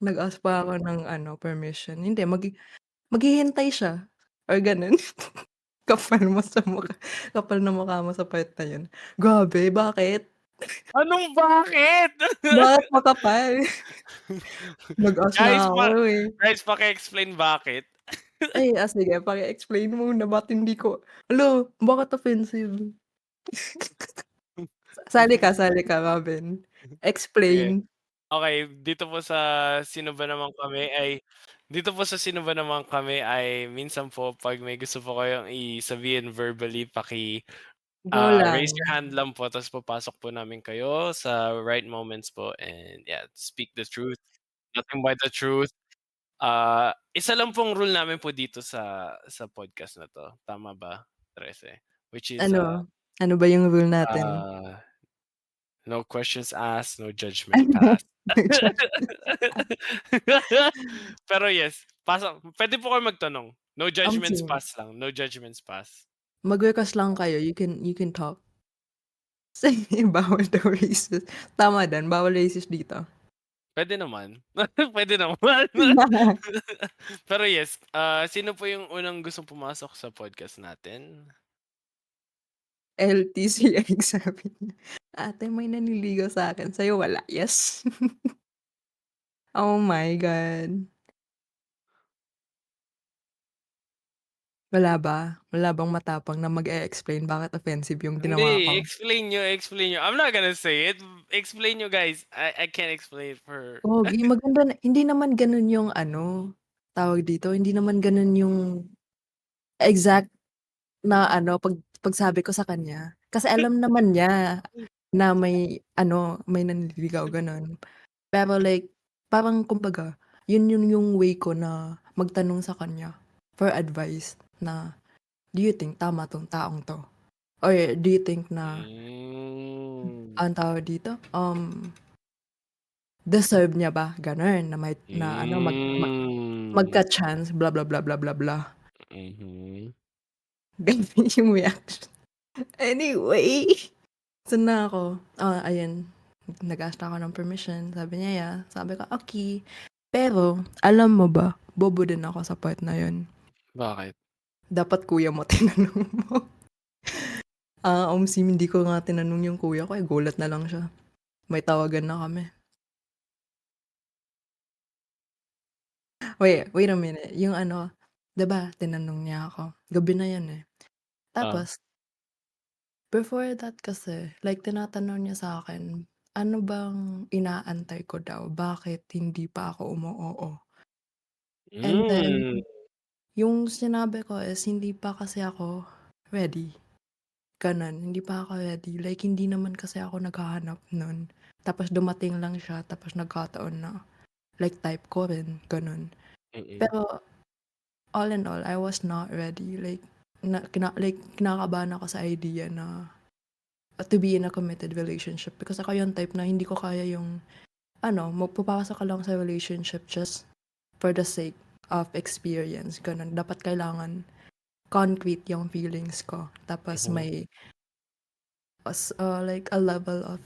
Nag-ask pa ako ng permission, hindi maghihintay siya or gano'n. Kapal mo sa mukha, kapal ng mukha mo sa part na yun. Grabe, bakit? Anong bakit? Bakit makapal? Nag-ask Guys, nga ako, eh. paki-explain bakit. Ay, sige paki-explain muna ba't hindi ko hala, bakit offensive? Sali ka Robin. Sige. Explain. Okey, dito po sa Sino Ba Naman Kami ay minsan po 'pag may gusto po kayong i sabihin verbally Go lang. Raise your hand lang po tapos papasok po namin kayo sa right moments po and yeah, speak the truth, nothing but the truth. Isa lang pong rule namin po dito sa podcast na 'to, tama ba, 13? Which is, Ano? Ano ba yung rule natin? uh, no questions asked, no judgment passed. Pero yes, puwede po kayo magtanong. No judgments Sige. passed lang, no judgments passed. Mag-request lang kayo, you can talk. Sige, bawal daw racist. Tama din, bawal racist dito. Puwede naman, puwede naman. Pero yes, sino po yung unang gustong pumasok sa podcast natin? LTCX sabi niya. Ate may nanliligaw sa'kin, sa'yo wala? Yes. Oh my God. Wala ba? Wala bang matapang na mag-e-explain bakit offensive yung ginawa Hindi, ko? explain niyo. I'm not gonna say it. Explain niyo guys. I can't explain for Pogi, maganda na hindi naman gano'n yung ano, tawag dito, hindi naman gano'n yung exact na ano, pagsabi ko sa kanya. Kasi alam naman niya na may nanliligaw, gano'n. Pero like, parang kumbaga, yun yung way ko na magtanong sa kanya for advice na, "Do you think tama 'tong taong 'to?" Or do you think na, Hmm. anong tawag dito, deserve niya ba, gano'n, na ano, Hmm. magka-chance, blah, blah, blah, blah, blah, blah. Mhm. Gano'n yung reaction. Anyway, so na ako, ayun, nag-ask na ako ng permission, sabi niya, yeah. Sabi ko, okey. Pero alam mo ba, bobo din ako sa part na yun. Bakit? Dapat kuya mo tinanong mo. Hindi ko nga tinanong yung kuya ko, gulat na lang siya. May tawagan na kami. Wait a minute, yung ano, 'di ba tinanong niya ako, gabi na yun, eh. Ah, Tapos before that kasi, like tinatanong niya sa'kin, ano bang inaantay ko daw, bakit hindi pa ako umu-oo. And then, hmm. yung sinabi ko is hindi pa kasi ako ready, gano'n. Hindi pa ako ready, like hindi naman kasi ako naghahanap nun. Tapos dumating lang siya, tapos nagkataon na like type ko rin, gano'n. Mm. Pero all in all, I was not ready, like kinakabahan ako sa idea na to be in a committed relationship because ako yung type na hindi ko kaya yung ano, papasok ka lang sa relationship just for the sake of experience, gano'n. Dapat kailangan concrete yung feelings ko. Tapos Mhm. may like a level of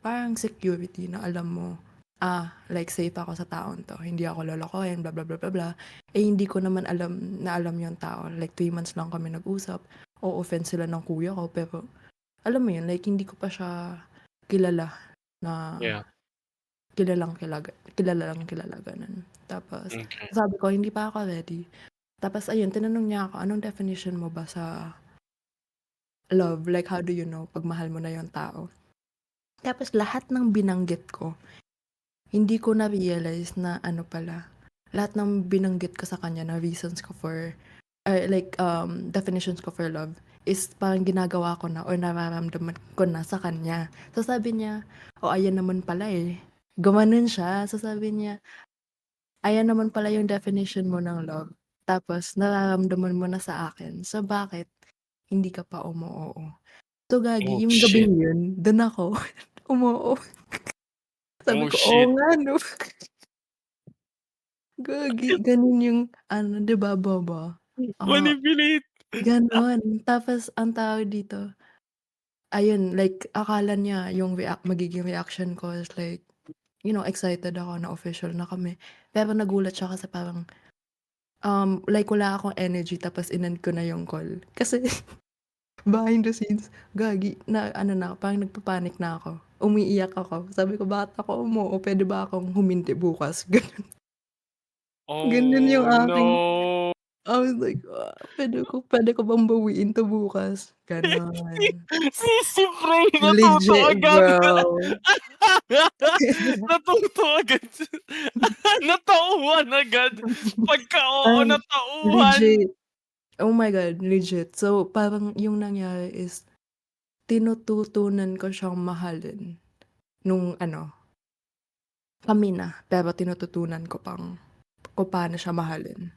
parang security na alam mo, like safe ako sa taong 'to, hindi ako lolokohin, blah, blah, blah, blah, blah. Eh, hindi ko naman alam yung tao, like 3 months lang kami nag-usap, o-offend sila ng kuya ko pero alam mo yun, like hindi ko pa siya kilala na Yeah, kilalang kilala, gano'n. Tapos okey. sabi ko, hindi pa ako ready. Tapos ayun, tinanong niya ako, "Anong definition mo ba sa love? Like, how do you know 'pag mahal mo na yung tao?" Tapos lahat ng binanggit ko, hindi ko na-realize na ano pala, lahat ng binanggit ko sa kanya na reasons ko for like, definitions ko for love is parang ginagawa ko na or nararamdaman ko na sa kanya. So sabi niya, "Oh, ayan naman pala, eh." Gumanon siya. So sabi niya, "Ayan naman pala yung definition mo ng love, tapos nararamdaman mo na sa akin. So bakit hindi ka pa umu-oo?" So Oh, gagi yung shit. gabing yun, dun ako umu-oo. Sabi Oh, ko, "Oo shit. nga 'no." Gagi, ganun yung ano, 'di ba, bobo? Oo, Manipulate. gano'n. Tapos ang tawag dito, ayun, like akala niya yung magiging reaction ko is like, excited ako na official na kami. Pero nagulat siya kasi parang, like wala akong energy tapos in-end ko na yung call. Kasi behind the scenes, gagi na ano na ako, parang nagpa-panic na ako, umiiyak ako. Sabi ko, "Bakit ako puwede ba akong humindi bukas?" Gano'n yung Oh, aking no. I was like, "Puwede ko bang bawiin 'to bukas?" Gano'n. Si Prey natuto Legit, agad. bro. Natuto agad. Natauhan agad. Pagka oo, Ay, natauhan. legit. Oh my God, legit. So, parang yung nangyari is tinututunan ko siyang mahalin nung ano, kami na, pero tinututunan ko pang kung paano siya mahalin.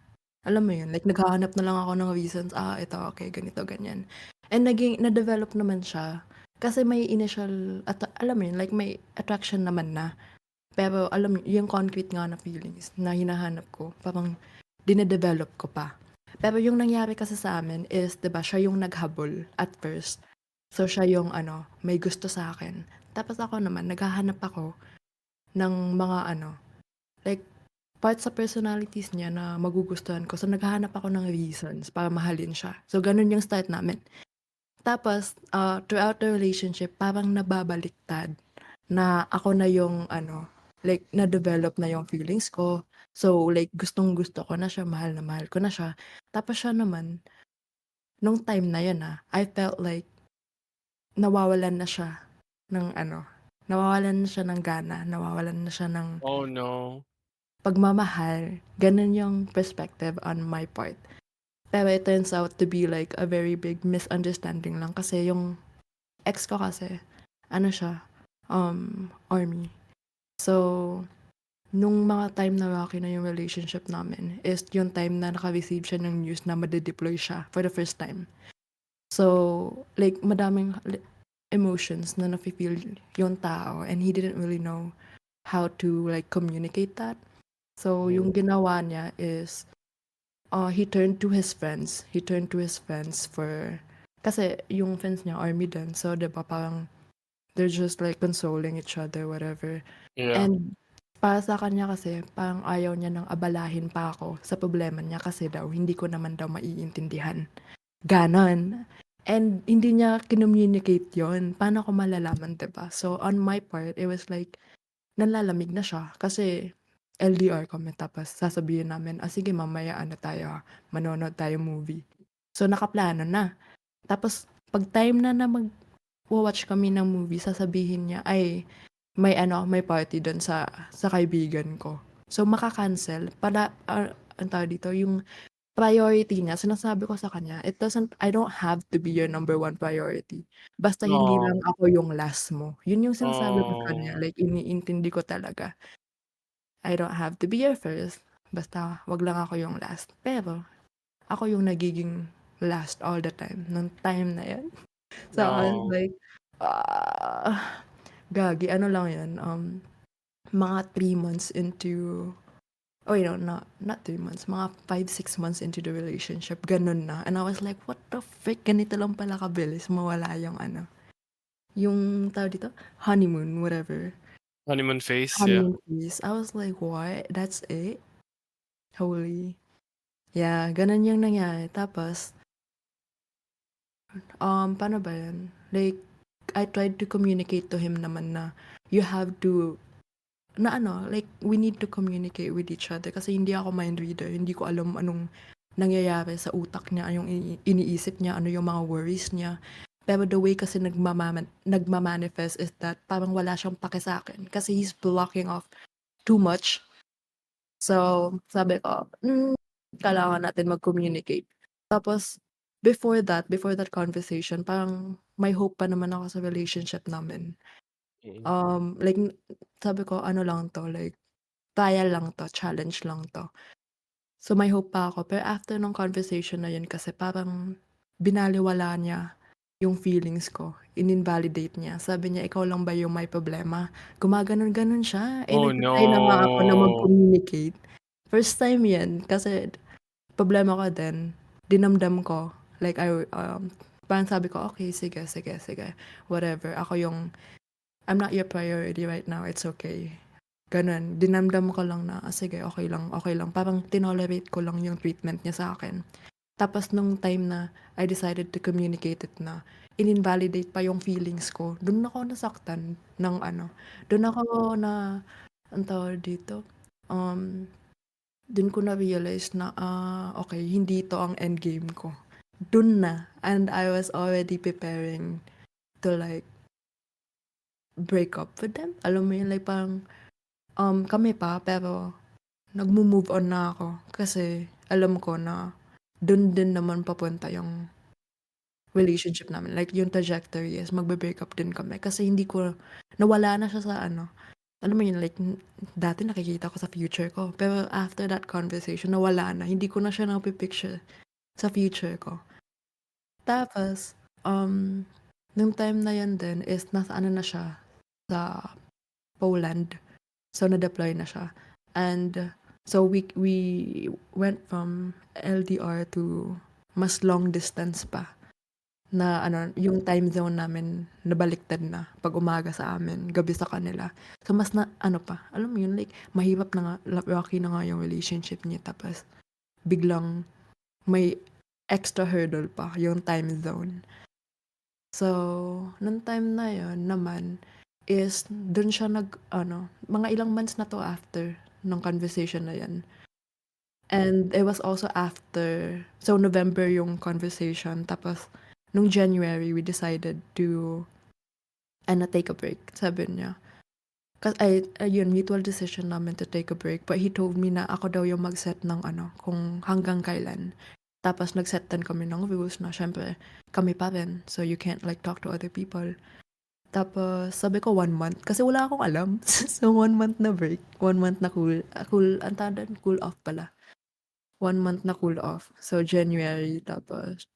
Alam mo yun, like naghahanap na lang ako ng reasons, ito okey ganito, ganyan. And na-develop naman siya kasi may initial alam mo yun, like may attraction naman na. Pero alam mo yung concrete nga na feelings na hinahanap ko parang dine-develop ko pa. Pero yung nangyari kasi sa'min is 'di ba siya yung naghabol at first. So siya yung ano, may gusto sa'kin. Tapos ako naman naghahanap ako ng mga ano, like parts sa personalities niya na magugustuhan ko. So naghahanap ako ng reasons para mahalin siya. So ganun yung start namin. Tapos, throughout the relationship parang nababaliktad na ako na yung ano, like na-develop na yung feelings ko. So like gustong-gusto ko na siya, mahal na mahal ko na siya. Tapos siya naman, nung time na yun, I felt like nawawalan na siya ng ano, nawawalan na siya ng gana, nawawalan na siya ng Oh, no. pagmamahal. Ganun yung perspective on my part. Pero it turns out to be like a very big misunderstanding lang kasi yung ex ko kasi, ano siya, army. So, nung mga time na rocky na yung relationship namin is yung time na naka-receive siya ng news na made-deploy siya for the first time. So, like madaming emotions na nafe-feel yung tao and he didn't really know how to like communicate that. So, yung ginawa niya is he turned to his friends. He turned to his friends for kasi yung friends niya army din. So, 'di ba parang they're just like consoling each other, whatever. Yeah. And para sa kanya kasi parang ayaw niya ng abalahin pa ako sa problema niya kasi daw hindi ko naman daw maiintindihan. Ganon. And hindi niya kinommunicate yon. Paano ko malalaman, 'di ba? So on my part, it was like nanlalamig na siya kasi LDR kami tapos sasabihin namin, sige mamaya ano tayo, manonood tayo movie. So nakaplano na. Tapos 'pag time na magwa-watch kami ng movie sasabihin niya, ay may party dun sa kaibigan ko. So maka-cancel anong tawag dito, yung priority niya sinasabi ko sa kanya, I don't have to be your number one priority. Basta hindi Oh, lang ako yung last mo. Yun yung sinasabi ko sa kanya, oh, like iniintindi ko talaga. I don't have to be your first, basta wag lang ako yung last. Pero ako yung nagiging last all the time nung time na yun. So I was no. like, gagi ano lang yun, mga 3 months into no, not 3 months, mga 5, 6 months into the relationship, ganun na. And I was like, what the frick, ganito lang pala kabilis mawala yung ano, yung tawag dito, honeymoon, whatever. Honeymoon phase, yeah. Honeymoon phase. I was like, what? That's it? Holy. Yeah, ganun yung nangyari. Tapos, paano ba yun? Like, I tried to communicate to him naman na you have to like we need to communicate with each other kasi hindi ako mind reader, hindi ko alam anong nangyayari sa utak niya, anong iniisip niya, ano yung mga worries niya. Pero the way kasi nagma-manifest is that parang wala siyang pake sa'kin kasi he's blocking off too much. So, sabi ko, kailangan natin mag-communicate. Tapos, before that conversation, parang may hope pa naman ako sa relationship namin. Mm. Like sabi ko ano lang 'to, like trial lang 'to, challenge lang 'to. So may hope pa ako, pero after nung conversation na yun kasi parang binalewala niya yung feelings ko, in-invalidate niya. Sabi niya, "Ikaw lang ba yung may problema?" Gumaganon-ganon siya, eh, Oh, nagta-try na nga ako na no. mag-communicate. First time yan kasi problema ko din, dinamdam ko, like parang sabi ko, "Okey, sige, sige, sige, whatever. I'm not your priority right now, it's okay." Gano'n, dinamdam ko lang na, sige okey lang, parang tinolerate ko lang yung treatment niya sa'kin. Tapos nung time na I decided to communicate it na, in-invalidate pa yung feelings ko, dun ako nasaktan ng ano, dun ako na anong tawag dito, dun ko na-realize na, okey hindi 'to ang endgame ko. Dun na, and I was already preparing to like break up with them, alam mo yun, like parang, kami pa pero nagmo-move on na ako kasi alam ko na dun din naman papunta yung relationship namin. Like, yung trajectory is magbe-break up din kami kasi hindi ko nawala na siya sa ano, alam mo yun, like, dati nakikita ko sa future ko. Pero after that conversation, nawala na. Hindi ko na siya napi-picture sa future ko. Tapos, nung time na yun din is nasa ano na siya, sa Poland. So, na-deploy na siya. And so, we went from LDR to mas long distance pa. Na ano, yung time zone namin nabaliktad na. Pag umaga sa amin, gabi sa kanila. So, mas na ano pa, alam mo yun, like, mahirap na nga, rocky na nga yung relationship niya. Tapos, biglang may extra hurdle pa, yung time zone. So, nung time na yun naman is dun siya ano, mga ilang months na to after nung conversation na yan. And it was also after, so November yung conversation. Tapos, nung January, we decided to, take a break, sabi niya. Kasi, ayun, mutual decision namin to take a break. But he told me na ako daw yung mag-set ng ano, kung hanggang kailan. Tapos, nag-set din kami ng rules na, syempre, kami pa rin. So, you can't like talk to other people. Tapos, sabi ko 1 month. Kasi wala akong alam. So, 1 month na break. 1 month na ang tawag doon, cool off pala. 1 month na cool off. So, January. Tapos,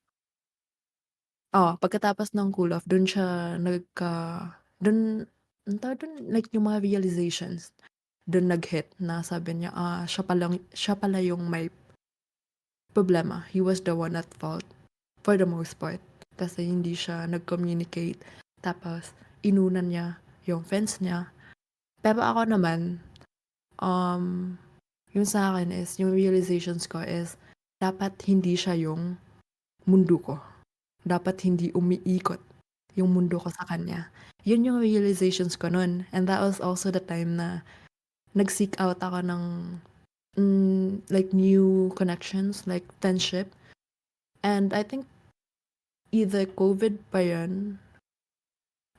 pagkatapos ng cool off, dun siya dun, ang tawag dun, like yung mga realizations, dun nag-hit na sabi niya, siya pala yung may problema. He was the one at fault for the most part. Kasi hindi siya nag-communicate. Tapos, inunan niya yung friends niya. Pero ako naman, yung sa akin is, yung realizations ko is, dapat hindi siya yung mundo ko. Dapat hindi umiikot yung mundo ko sa kanya. Yun yung realizations ko nun. And that was also the time na nag-seek out ako ng like new connections, like friendship. And I think either COVID pa yun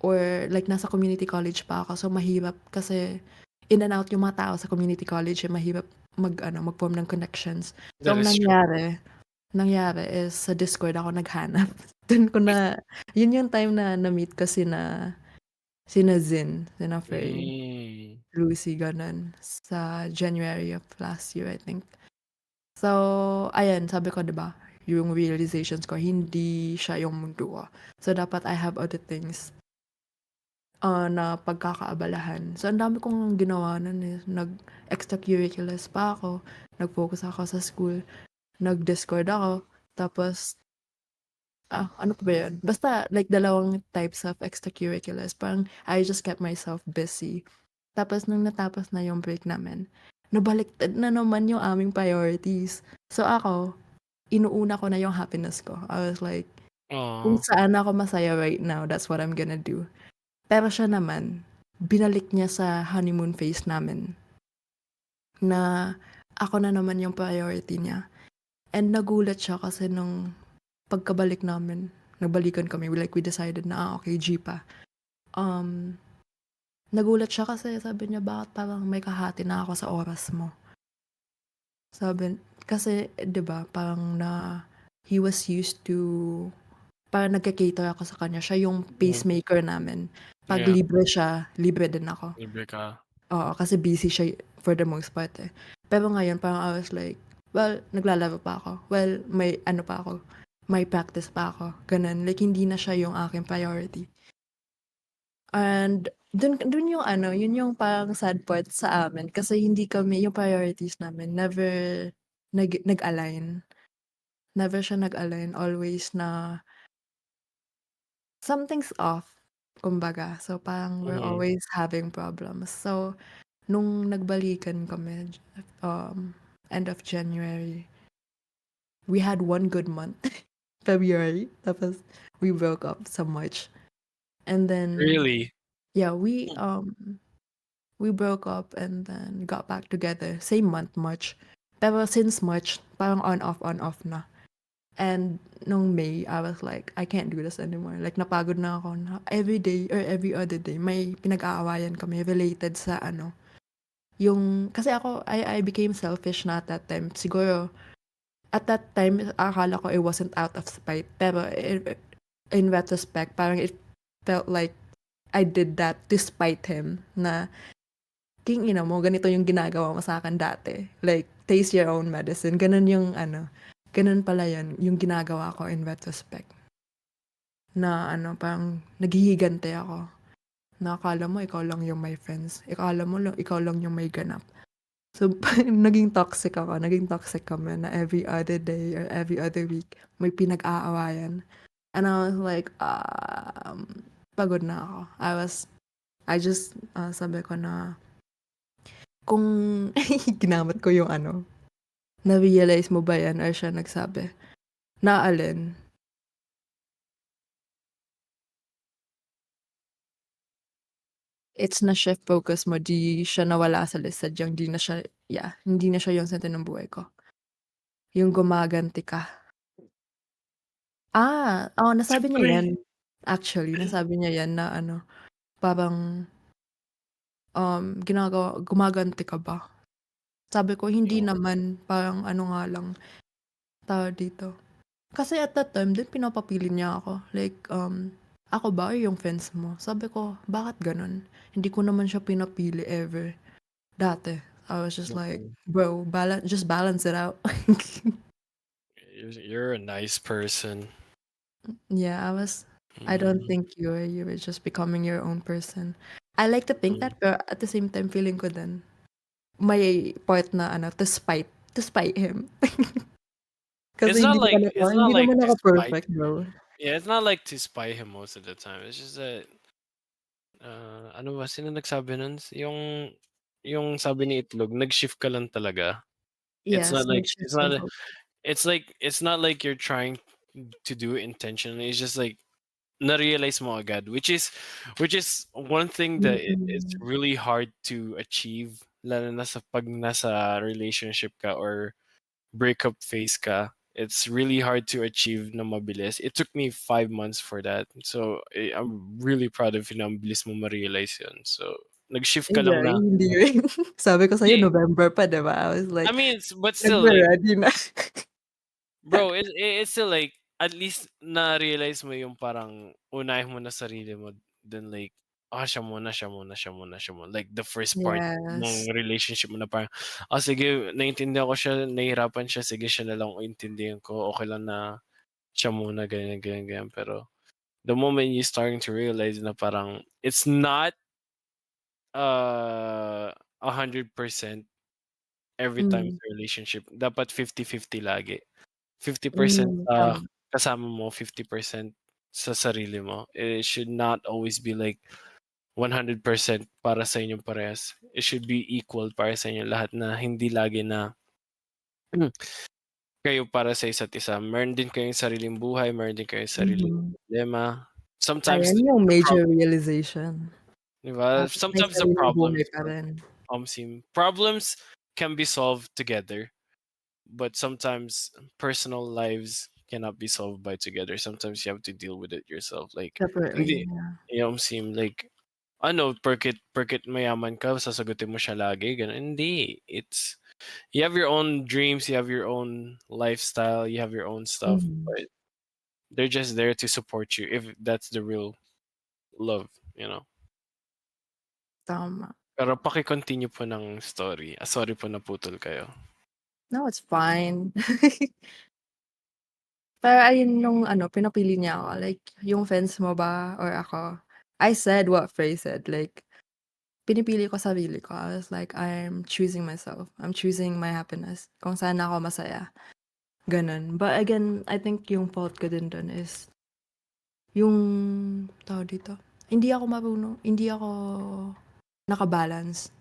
or like nasa community college pa ako. So mahirap kasi in and out yung mga tao sa community college. Mahirap mag-form ng connections. So That ang is true. nangyari is sa Discord ako naghanap. Dun ko na, yun yung time na na-meet ko sina Zin, sina Frey, Hmm. Lucy, ganun. Sa January of last year, I think. So, ayan, sabi ko, diba, yung realizations ko, hindi siya yung mundo ko. So, dapat I have other things na pagkakaabalahan. So, ang dami kong ginawa nun eh. Nag-extracurriculars pa ako. Nag-focus ako sa school. Nag-Discord ako. Tapos, ano pa ba yun? Basta, like, dalawang types of extracurriculars. Parang, I just kept myself busy. Tapos, nung natapos na yung break namin, nabaliktad na naman yung aming priorities. So, ako, inuuna ko na yung happiness ko. I was like, kung Aw. saan ako masaya right now, that's what I'm gonna do. Pero siya naman, binalik niya sa honeymoon phase namin na ako na naman yung priority niya. And nagulat siya kasi nung pagkabalik namin, nagbalikan kami, like we decided na, okay, G pa. Nagulat siya kasi sabi niya, bakit parang may kahati na ako sa oras mo? Sabi, kasi, di ba, parang he was used to, parang nagka-cater ako sa kanya. Siya yung pacemaker namin. Pag Yeah, libre siya, libre din ako. libre ka. Oo, kasi busy siya for the most part eh. Pero ngayon, parang I was like, well, naglalaro pa ako. Well, may ano pa ako. May practice pa ako. Ganun. Like, hindi na siya yung aking priority. And dun yung yun yung parang sad part sa amin kasi hindi kami, yung priorities namin never nag-align. Never siya nag-align. Always na something's off, kumbaga. So, parang we're Mhm. always having problems. So, nung nagbalikan kami, end of January, we had one good month, February. Tapos, we broke up sa March. And then, Really? yeah, we broke up and then got back together. Same month, March. Pero since March, parang on off na. And nung May, I was like, I can't do this anymore. Like, napagod na ako na every day or every other day, may pinag-aawayan kami related sa kasi ako, I became selfish na at that time. Siguro, at that time, akala ko it wasn't out of spite. Pero in retrospect, parang it felt like I did that to spite him na king ina mo, ganito yung ginagawa mo sa akin dati. Like, taste your own medicine. Ganun yung ganun pala yun, yung ginagawa ko in retrospect. Na parang naghihigante ako. Na akala mo ikaw lang yung may friends. Akala mo lang ikaw lang yung may ganap. So, naging toxic ako. Naging toxic kami na every other day or every other week may pinag-aawayan. And I was like, pagod na ako. I just, sabi ko na, kung ginamit ko yung na-realize mo ba yan or siya nagsabi, na alin? It's na-shift focus mo, di siya nawala sa list, sadyang hindi na siya yung sentro ng buhay ko. Yung gumaganti ka. Nasabi niya Siyempre. yan. Actually, nasabi niya yan na parang gumaganti ka ba? Sabi ko, hindi Oo. naman, parang nga lang, tawag dito. Kasi at that time din pinapapili niya ako. Like, ako ba or yung friends mo? Sabi ko, bakit ganun? Hindi ko naman siya pinapili ever. Dati. I was just like, Mm. bro, just balance it out. You're a nice person. Yeah, I don't Mm. think you were just becoming your own person. I like to think Mm. that, pero at the same time, feeling ko din, may part na to spite him. It's Kasi not like it's not hindi like naman to ako spite perfect, bro. him. Yeah, it's not like to spite him most of the time. It's just that ano ba sino nagsabi nun? Yung sabi ni Itlog, nag-shift ka lang talaga. It's Yes, not like nag-shift yung focus. it's not like you're trying to do it intentionally. It's just like na-realize mo agad, which is one thing that it's Mm. really hard to achieve lalo na sa pag nasa relationship ka or breakup phase ka. It's really hard to achieve na mabilis. It took me 5 months for that. So, I'm really proud of you na ang bilis mo ma-realize yun. So, nag-shift ka lang na, Hindi rin. Sabi ko sa'yo di, November pa, 'di ba? I was I like, mean, but still, like, nagre-ready na. bro, it's still like, at least na-realize mo yung parang unahin mo na sarili mo, then like, siya muna, siya muna, siya muna, siya muna. Like, the first part Yes. ng relationship mo na parang, sige, naiintindihan ko siya, nahihirapan siya, sige, siya na lang intindihan ko, okay lang na siya muna, ganyan, ganyan, ganyan. Pero, the moment you starting to realize na parang, it's not 100% every time Hmm, sa relationship. Dapat 50-50 lagi. 50% tama. kasama mo, 50% sa sarili mo. It should not always be like 100% para sa inyong parehas. It should be equal para sa inyo lahat na hindi lagi na kayo para sa isa't isa. Meron din kayong sariling buhay, meron din kayong sariling Mhm. problema. Sometimes Ayan yung the major problem, realization. 'di ba? Tapos may Sometimes the sariling buhay problems pa rin. problems can be solved together, but sometimes personal lives cannot be solved by together. Sometimes you have to deal with it yourself. Like, Separately, hindi, yeah. like, porket mayaman ka, sasagutin mo siya lagi, ganun. Hindi. You have your own dreams, you have your own lifestyle, you have your own stuff, Mhm, but they're just there to support you if that's the real love, you know? tama. Pero paki-continue po ng story. Sorry po naputol kayo. No, it's fine. Pero ayun nung pinapili niya ako, like, yung friends mo ba or ako, I said what Frey said, like, pinipili ko sarili ko. I was like, I'm choosing myself. I'm choosing my happiness. Kung saan ako masaya, gano'n. But again, I think yung fault ko din dun is yung tawag dito, hindi ako naka-balance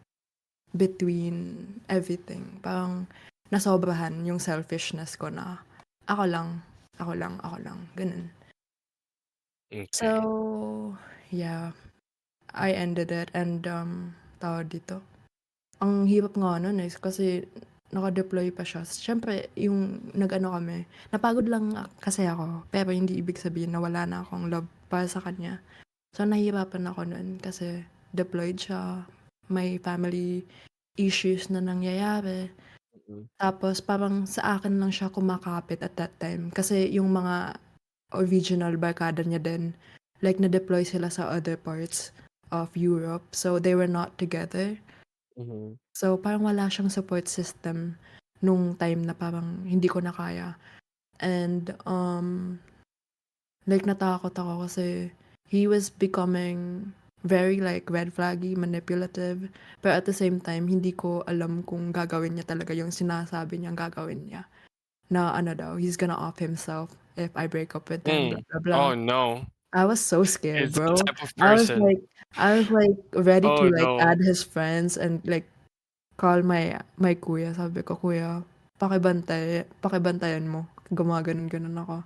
between everything. Parang nasobrahan yung selfishness ko na ako lang, ako lang, ako lang, gano'n. Okay. So, yeah, I ended it and, tawag dito, ang hirap nga nun, eh, kasi naka-deploy pa siya. Siyempre yung nag-ano kami, napagod lang kasi ako, pero hindi ibig sabihin na wala na akong love para sa kanya. So, nahihirapan ako nun kasi deployed siya, may family issues na nangyayari. Mm. Tapos parang sa akin lang siya kumakapit at that time kasi yung mga original barkada niya din, like na-deploy sila sa other parts of Europe. So they were not together. Mhm. So parang wala siyang support system nung time na parang hindi ko na kaya. And like natakot ako kasi he was becoming very like red flaggy, manipulative. Pero at the same time, hindi ko alam kung gagawin niya talaga yung sinasabi niyang gagawin niya. Na ano daw, he's gonna off himself if I break up with him, blah blah blah. Oh, no. I was so scared, It's the bro. type of I was person. like, I was like ready to Oh, like no. add his friends and like call my kuya. Sabi ko, kuya, pakibantayan mo. Gumaganon-ganon ako.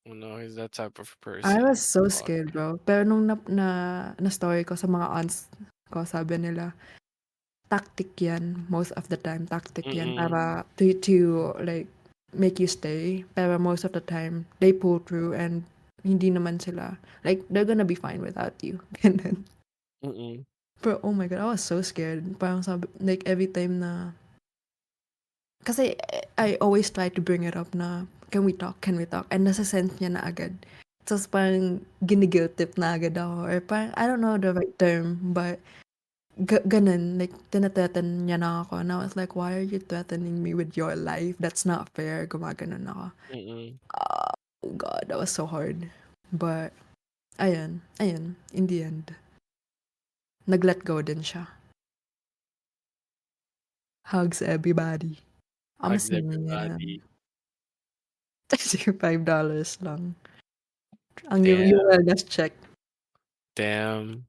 Oh, no, he's that type of I person. was so God. scared, bro. Pero nung na story ko sa mga aunts ko, sabi nila, tactic yan. Most of the time, tactic yan. Mm. Para to like, make you stay. Pero most of the time, they pull through and hindi naman sila, like, they're gonna be fine without you. Ganun. Mm. Pero, oh my God, I was so scared. Parang sabi, like, every time na, kasi I always try to bring it up na, can we talk? And nasa-sense niya na agad. Tapos parang guilt trip na agad ako. Or parang, I don't know the right term, but ganun, like, tinathreaten niya na ako. And I was like, why are you threatening me with your life? That's not fair. Gumaganon ako. Mm. Oh God, that was so hard. But, ayun, in the end, nag-let go din siya. Hugs everybody. I'm Hugs singing everybody. him. Kasi $5 lang. Ang Damn. yung wellness check. Damn.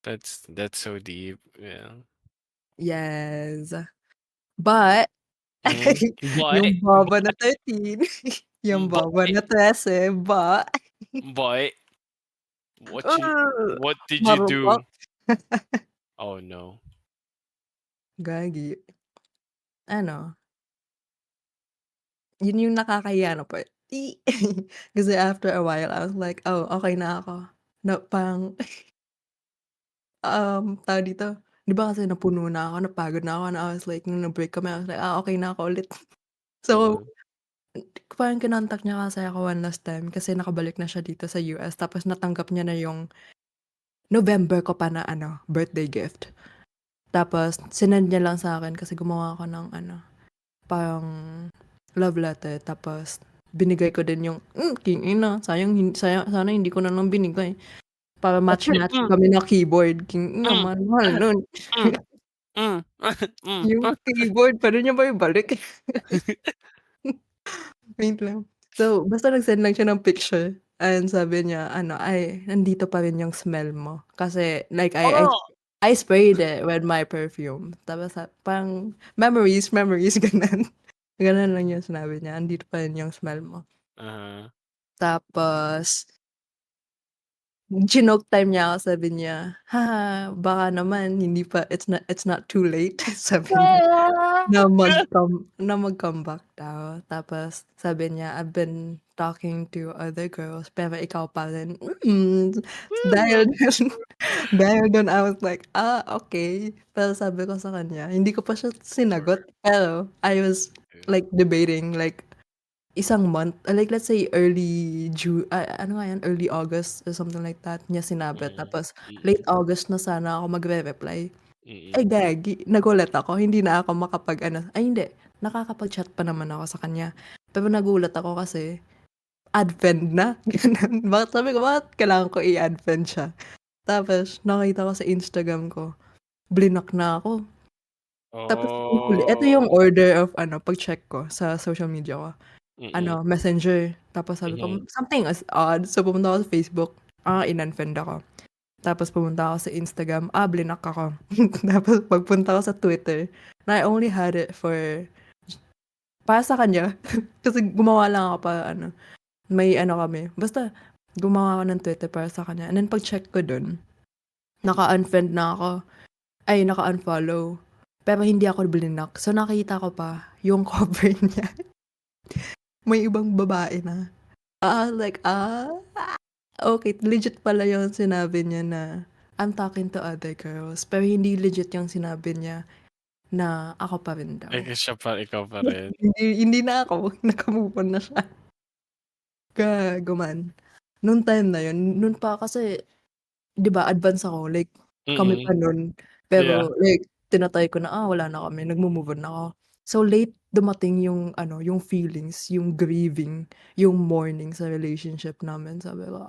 That's so deep. Yeah. Yes. But, But yung boba na 13, yung but boba na 13, but, but what did you do? marupok. Oh, no. Gagi. Ano, yun yung nakakahiya na part. Kasi after a while, I was like, oh, okay na ako. Na parang, tawag dito, 'di ba kasi napuno na ako, napagod na ako, and I was like, nung nag-break kami, I was like, okay na ako ulit. So, Mm. parang kinontak niya kasi ako one last time kasi nakabalik na siya dito sa US tapos natanggap niya na yung November ko pa na ano, birthday gift. Tapos sinend niya lang sa'kin kasi gumawa ako ng ano, parang love letter tapos binigay ko din yung, king-ina, sayang sana hindi ko na lang binigay. Para match-match Mm. kami na keyboard, king-ina, Mm. mahal nun. Mm. Mm. Mm. Yung keyboard puwede niya ba ibalik? Wait lang. So, basta nag-send lang siya ng picture and sabi niya ano, "Ay, nandito pa rin yung smell mo." Kasi like Oh. I sprayed it with my perfume. Tapos parang memories, gano'n. Gano'n lang yung sinabi niya, "Andito pa rin yung smell mo." Uh-huh. Tapos chinoke time niya ako, sabi niya, "Haha, baka naman hindi pa it's not too late." Sabi niya. Na mag-come back daw. Tapos sabi niya, "I've been talking to other girls pero ikaw pa rin." Dahil dun dahil dun I was like, okey." Pero sabi ko sa kanya, hindi ko pa siya sinagot, pero I was like debating like isang month, like let's say early ano nga yun, early August or something like that niya sinabi. Mm. Tapos late Mm. August na sana ako magre-reply. Ay Mm. gagi, nagulat ako, hindi na ako makapag-ano, ay hindi, nakakapag-chat pa naman ako sa kanya. Pero nagulat ako kasi add friend na, gano'n. Sabi ko, bakit kailangan ko i-add friend siya? Tapos nakita ko sa Instagram ko, blinock na ako. Tapos yung huli, eto yung Oh. order of ano, pag-check ko sa social media ko. Mm. Ano, Messenger, tapos sabi ko, Mhm. something is odd. So pumunta ako sa Facebook, in-unfriend ako. Tapos pumunta ako sa Instagram, blinock ako. Tapos pagpunta ko sa Twitter, na I only had it para sa kanya. Kasi gumawa lang ako para ano, may ano kami, basta gumawa ako ng Twitter para sa kanya. And then pag-check ko dun, naka-unfriend na ako, ay naka-unfollow. Pero hindi ako blinock. So nakita ko pa yung cover niya, may ibang babae na. I was like, okay, legit pala yung sinabi niya na I'm talking to other girls. Pero hindi legit yung sinabi niya na ako pa rin daw. Ikaw pa rin. Hindi na ako, naka-move on na siya. Gago man. Nung time na yun, nun pa kasi 'di ba advance ako, like kami Mm. pa nun. Yeah. Pero like tinatry ko na, wala na kami, nagmo-move on na ako. So late dumating yung ano, yung feelings, yung grieving, yung mourning sa relationship namin. Sabi ko,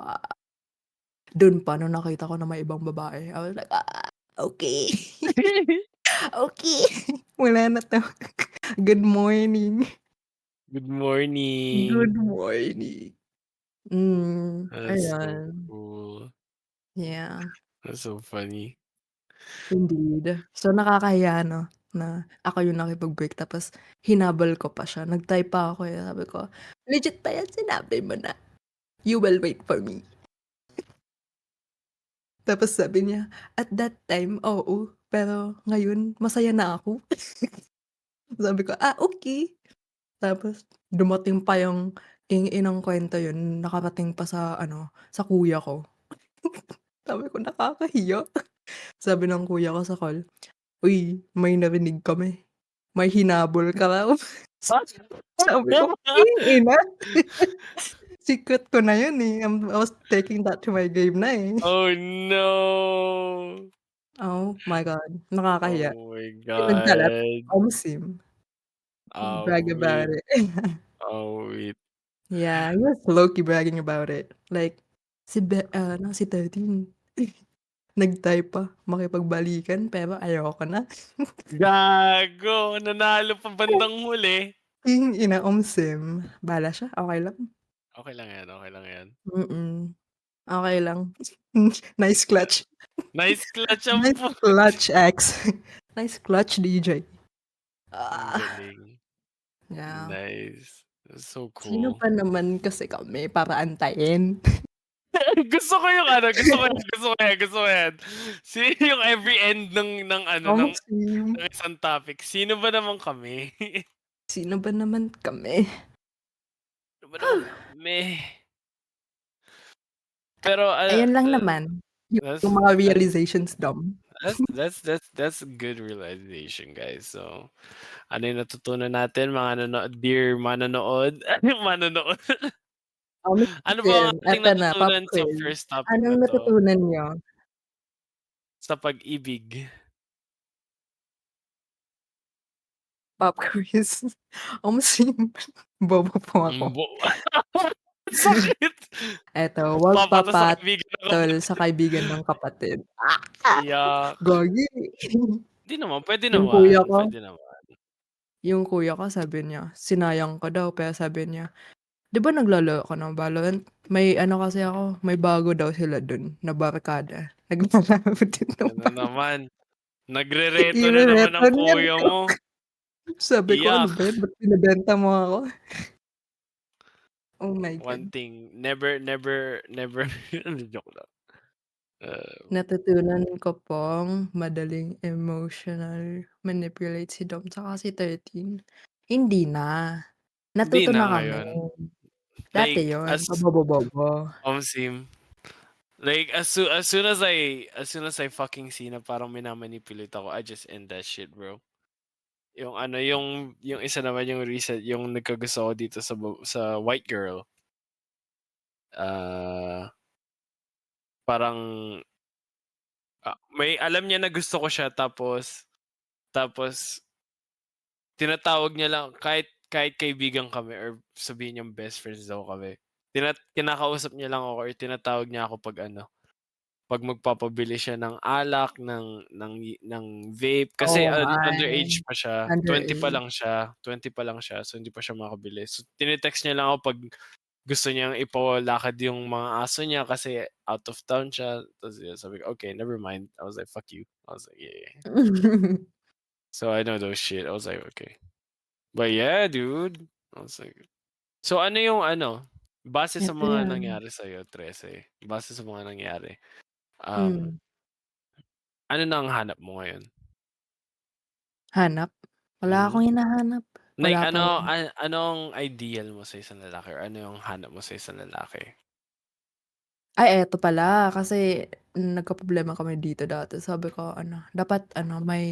dun pa nung nakita ko na may ibang babae, I was like, okey, okey, wala na 'to. Good morning, Good morning. good morning. That's so Ayun. cool. Yeah. That's so funny. Indeed. So, nakakahiya 'no, na ako yung nakipag-break tapos hinabol ko pa siya. Nag-type pa ako, sabi ko, "Legit ba yan sinabi mo na, you will wait for me?" Tapos sabi niya, "At that time, oo, pero ngayon masaya na ako." Sabi ko, okey." Tapos dumating pa yung king-inang kuwento yun, nakarating pa sa ano, sa kuya ko. Sabi ko, "Nakakahiya." Sabi ng kuya ko sa call, "Uy, may narinig kami." May hinabol ka raw. Sabi ko, ina, secret ko na yun, eh, I was taking that to my grave na, eh. Oh, no. Oh my God, nakakahiya. Oh my Yung nagkalat, God. OMSIM, brag about Wait. it. Wait. Yeah, he was low-key bragging about it. Like, si 13 nag-type pa, makipagbalikan pero ayoko na. Gago, nanalo pa bandang huli. King-ina, OMSIM, bahala siya, okey lang. Okay lang yan, okay lang yan. Okey lang. Nice clutch. Nice clutch ang Nice clutch, X. Nice clutch, DJ. Ang Ah, galing. yeah. Nice. That's so Sino cool. ba naman kasi kami para antayin? Gusto ko yung ano, gusto ko yan. Sino yung every end ng ano, OMSIM. ng isang topic? Sino ba naman kami? Sino ba naman kami? Sino ba naman kami? Pero Ayun lang naman, yung that's mga that's realizations dam. that's a good realization, guys. So, ano yung natutunan natin mga dear manonood? Manonood. Ano ba ang ating Eto na, pop natutunan sa quiz. first topic na Anong 'to? natutunan niyo? Sa pag-ibig? Pop quiz. OMSIM. Bobo po ako. Bo sakit. Eto, wag Papato sa kaibigan ng papatol sa kapatid. kaibigan ng kapatid. Iyak. Gagi. 'Di naman, puwede Yung kuya naman, ko puwede naman. Yung kuya ko sabi niya, sinayang ko daw pero sabi niya, "'Di ba naglalaro ka ng Valorant? May ano kasi ako, may bago daw sila dun na barkada, naglalaro din ng Ano Valorant." naman, nagrereto na naman Irereto ang niya kuya mo. sabi ko, "Ano Iyak. ba yun, ba't binebenta mo ako?" Oh my One God. thing, never joke lang. Natutunan ko pong madaling emotional manipulate si Dom tsaka si 13. Hindi na, Hindi natuto na na kami. ngayon. Dati Like, yun, pabobo-bobo. Sim, like, as soon as I fucking see na parang minamanipulate ako, I just end that shit, bro. Yung ano, yung isa naman yung recent, yung nagkagusto ko dito sa white girl. Ah, parang, may alam niya na gusto ko siya tapos tinatawag niya lang kahit kaibigan kami or sabihin niyang best friends daw kami. Kinakausap niya lang ako or tinatawag niya ako 'pag magpapabili siya ng alak, ng vape kasi Oh my, underage pa siya, underage. 20 pa lang siya, so hindi pa siya makabili. So tine-text niya lang ako 'pag gusto niyang ipalakad yung mga aso niya kasi out of town siya. Tapos yun, sabi ko, "Okay, never mind." I was like, "Fuck you." I was like, "Yeah, yeah." So I know those shit. I was like, "Okay." But yeah, dude. I was like, so ano yung ano, base sa Eto mga yan, nangyari sa'yo, 13, base sa mga nangyari, um, hmm, ano na ang hanap mo ngayon? hanap? Wala Mhm. akong hinahanap, Like wala pa ano, lang. anong ideal mo sa isang lalaki or ano yung hanap mo sa isang lalaki? Ay eto pala, kasi nagkaproblema kami dito dati, sabi ko ano, dapat ano, may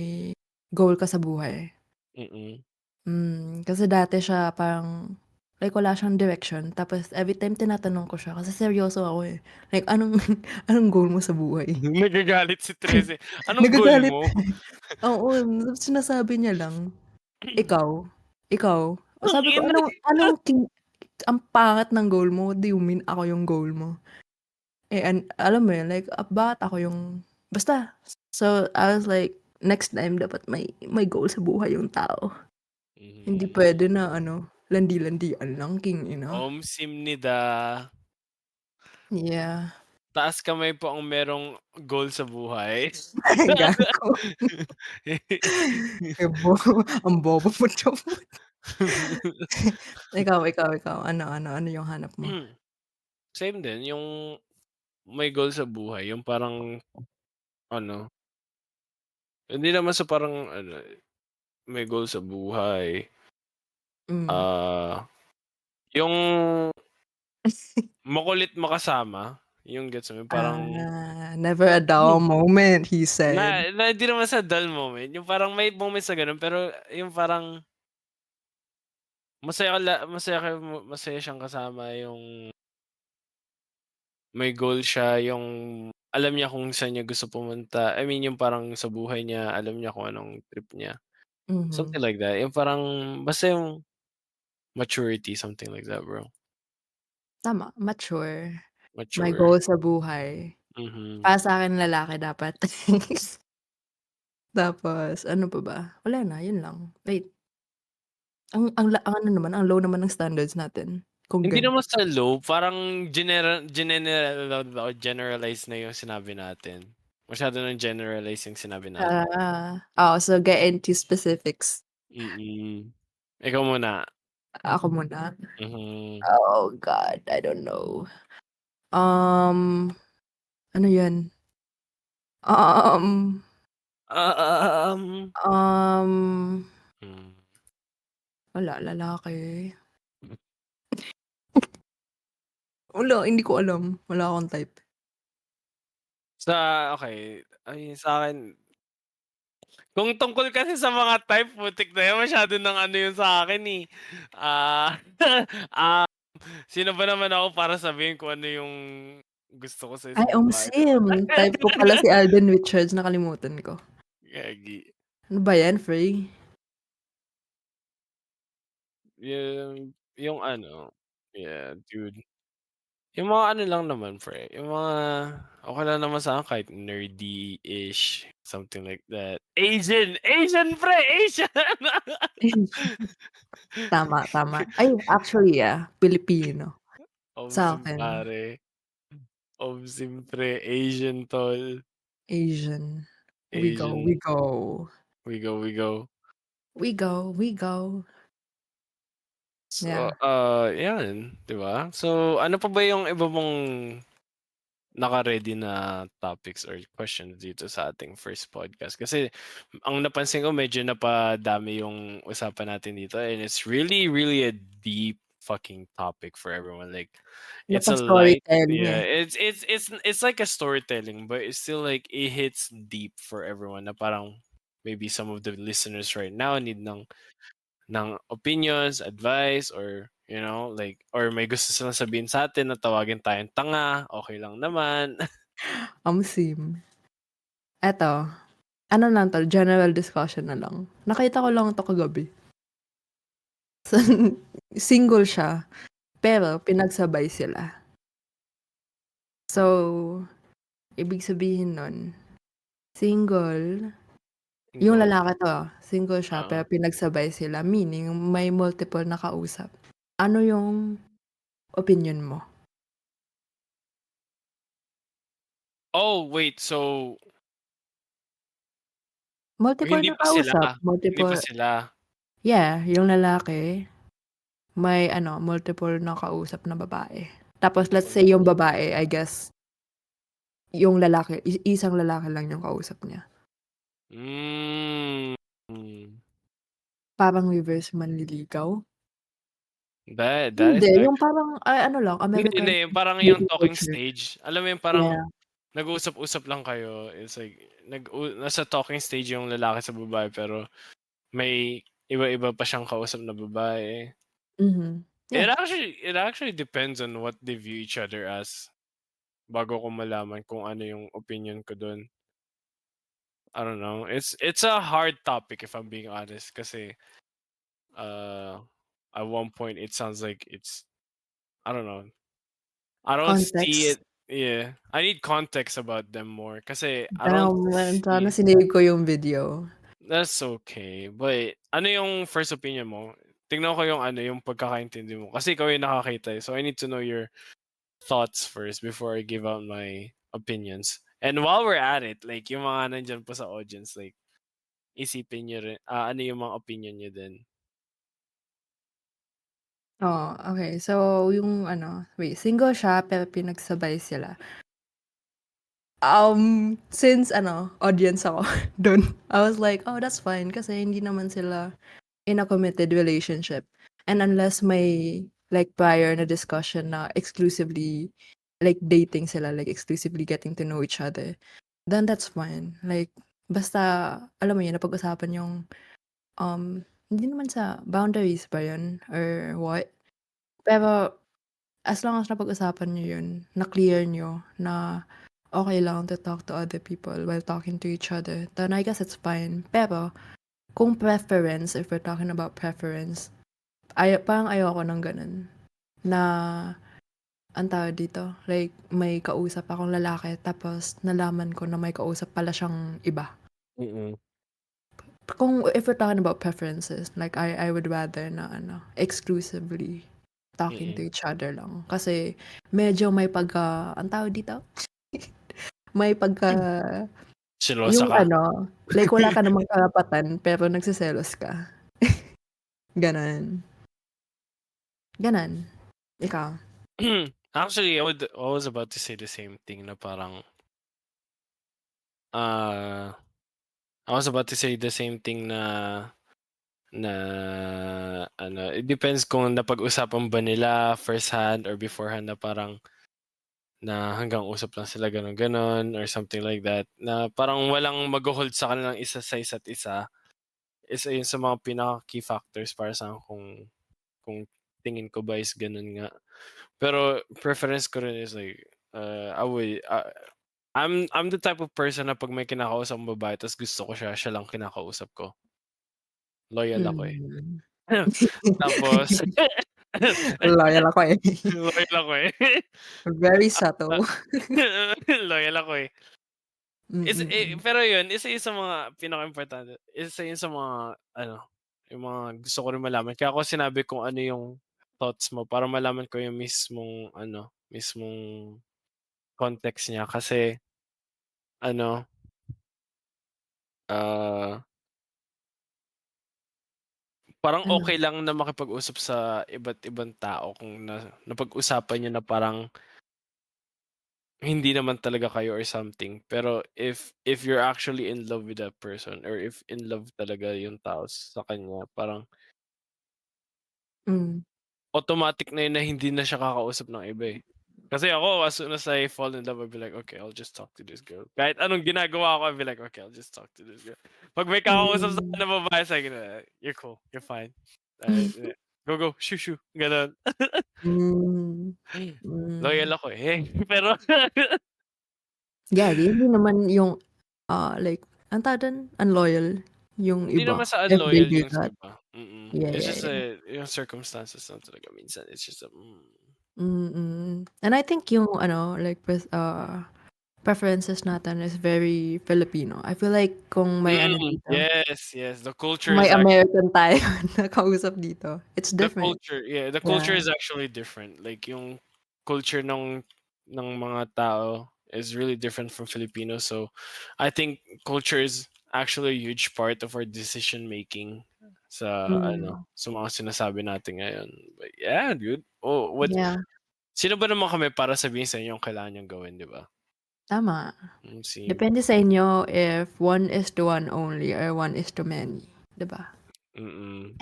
goal ka sa buhay. Mm. Kasi dati siya parang Like wala siyang direction tapos everytime tinatanong ko siya kasi seryoso ako, eh. Like, "Anong anong goal mo sa buhay?" Nagagalit si Trece. Anong goal Nagagalit. mo? Oo, sinasabi niya lang, "Ikaw, ikaw?" O Ang sabi ko, ina. "Anong ang pangit ng goal mo, what do you mean ako yung goal mo?" Eh, alam mo yun, like, bakit ako yung basta. So, I was like, next time dapat may goal sa buhay yung tao. Hindi Mhm. puwede na ano, landi-landian lang, king-ina. Simnida. Yeah. Taas kamay po ang merong goal sa buhay. Gago. Ang bobo mo, Chong. Ikaw, ano yung hanap mo? Same din, yung may goal sa buhay, yung parang ano, hindi naman sa parang ano, may goal sa buhay, Hmm. ah, yung makulit makasama, yung gets mo, yung parang Never a dull moment, he said. na hindi naman sa dull moment, yung parang may moments na gano'n, pero yung parang masaya siyang kasama, yung may goal siya, yung alam niya kung saan niya gusto pumunta. I mean yung parang sa buhay niya alam niya kung anong trip niya, something Mhm. like that. Yung parang basta yung maturity, something like that, bro. Tama, mature, may Mature. goal sa buhay. Mhm. Para sa'kin lalaki dapat. Tapos ano pa ba? Wala na, yun lang. Wait, ang ano naman, ang low naman ng standards natin kung Hindi ganun. naman sa low, parang generalize na yung sinabi natin. Masyado ng generalize yung sinabi natin. Oo, so get into specifics. Mm. Ikaw muna. Ako muna? Mhm. Oh God, I don't know. Um, ano yun? Um, Um, um, hmm. wala, lalaki. Wala, hindi ko alam. Wala akong type. Okey, ay sa'kin kung tungkol kasi sa mga type putik na 'yan masyado ng ano 'yun sa'kin, eh. Ah, ah, sino ba naman ako para sabihin kung ano yung gusto ko sa Ay, isang babae, 'di ba? sim. Type ko pala si Alden Richards, nakalimutan ko. Gagi. Ano ba yan, Frey? Yung ano, yeah, dude. Yung mga ano lang naman pre, yung mga okey lang naman sa'kin kahit nerdy-ish, something like that. Asian! Asian pre, Asian! Tama, tama. Ay, actually, Pilipino. Omsim Sa'kin, pare, Omsim pre, Asian tol, Asian. We go, we Asian, go. we go, we go. We go, we go. So, Yeah. 'yan, 'di ba? So, ano pa ba yung iba mong naka-ready na topics or questions dito sa ating first podcast? Kasi ang napansin ko medyo napadami yung usapan natin dito and it's really, really a deep fucking topic for everyone. Like, it's a light, Napa-storytelling, yeah, eh. it's like a storytelling, but it's still like it hits deep for everyone na parang maybe some of the listeners right now need ng opinions, advice, or like or may gusto silang sabihin sa'tin na tawagin tayong tanga, okey lang naman. Sim. Eto, ano lang 'to, general discussion na lang. Nakita ko lang 'to kagabi. Single siya, pero pinagsabay sila. So, ibig sabihin nun, single yung Go, lalaki 'to, single siya oo. pero pinagsabay sila, meaning may multiple na kausap. Ano yung opinyon mo? Oh, wait, so Multiple hindi na pa sila kausap, hindi pa multiple, sila? yeah, yung lalaki may ano, multiple na kausap na babae. Tapos let's say yung babae, I guess, yung lalaki, isang lalaki lang yung kausap niya. Hmm. Parang reverse manliligaw? That is Hindi, yung actually parang, ano lang, hindi, American yung parang yung dating talking culture. stage. Alam mo yung parang Yeah, nag-uusap-usap lang kayo, it's like nasa talking stage yung lalaki sa babae pero may iba-iba pa siyang kausap na babae. mhm. It Yeah. actually depends on what they view each other as, bago ko malaman kung ano yung opinion ko dun. I don't know. It's a hard topic if I'm being honest kasi uh at one point it sounds like it's, I don't know. I don't see Context. it. Yeah. I need context about them more kasi I don't Sana see. sinave ko yung video. That's okay. But ano yung first opinion mo? Tingnan ko yung ano yung pagkakaintindi mo kasi ikaw yung nakakita eh. So I need to know your thoughts first before I give out my opinions. And while we're at it, like yung mga nandyan po sa audience, like isipin nyo rin, ano yung mga opinion nyo din. Oh, okay. So, yung ano, wait, single siya pero pinagsabay sila. Since ano, audience ako dun, I was like, oh, that's fine kasi hindi naman sila in a committed relationship. And unless may like prior na discussion na exclusively like dating sila, like exclusively getting to know each other, then that's fine. Like, basta, alam mo yun, napag-usapan yung, hindi naman sa boundaries ba yun or what? Pero, as long as napag-usapan niyo yun, na-clear niyo na okay lang to talk to other people while talking to each other, then I guess it's fine. Pero, kung preference, if we're talking about preference, parang ayoko ng ganun. Na, ang tawag dito, like, may kausap akong lalaki, tapos nalaman ko na may kausap pala siyang iba. Mm-mm. If we're talking about preferences, like, I would rather na, exclusively talking to Mm-mm. each other lang. Kasi, medyo may ang tawag dito? May Silosa yung ka? like, wala ka namang karapatan, pero nagsiselos ka. Ganon. Ganon. Ikaw? Actually, I was about to say the same thing na parang I was about to say the same thing na ano, it depends kung napag-usapan ba nila first hand or beforehand na parang na hanggang usap lang sila gano'n or something like that. Na parang walang magho-hold sa kanilang isa sa isa't isa. Isa yun sa mga pinaka-key factors para sa'kin kung tingin ko ba is gano'n nga. Pero preference ko rin is like, I'm the type of person na 'pag may kinakausap akong babae ta's gusto ko siya, siya lang kinakausap ko. Loyal ako, eh. Mm. Tapos Loyal ako, eh. loyal ako, eh. Very subtle. Loyal ako, eh. Mm. Pero yun, isa yun sa mga pinakaimportante, isa yun sa mga ano, yung mga gusto ko rin malaman. Kaya ako sinabi kung ano yung thoughts mo para malaman ko yung mismong context niya kasi ano, ah, parang Ano? okay lang na makipag-usap sa iba't ibang tao kung napag-usapan niyo na parang hindi naman talaga kayo or something. Pero if you're actually in love with that person or if in love talaga yung tao sa kanya, parang Hmm. automatic na yun na hindi na siya kakausap ng iba, eh. Kasi ako as soon as I fall in love, I'll be like, "Okay, I'll just talk to this girl." Kahit anong ginagawa ko, I'll be like, "Okay, I'll just talk to this girl." 'Pag may kakausap Hmm. sa'kin na babae sa'kin na, "You're cool, you're fine. Go, go, shoo, shoo." Gano'n. Hmm. Hmm. Loyal ako, eh. Pero Gagi, hindi naman yung, like, anong tawag dun? Unloyal yung hindi naman iba, sa if they unloyal do yung sa that. iba, Yeah, It's yeah, just, yeah. yung circumstances lang talaga minsan, it's just Mm. And I think yung ano, like, preferences natin is very Filipino. I feel like kung may ano dito, yes, yes, the culture kung may is actually American tayo na kausap dito, it's different. the culture Yeah. is actually different. Like yung culture ng mga tao is really different from Filipinos. So I think culture is actually a huge part of our decision making Hmm. sa mga sinasabi natin ngayon. But yeah, dude. Yeah, Sino ba naman kami para sabihin sa inyo yung kailangan niyong gawin, 'di ba? tama. See. Depende sa inyo if one is to one only or one is to many, 'di ba? Mm.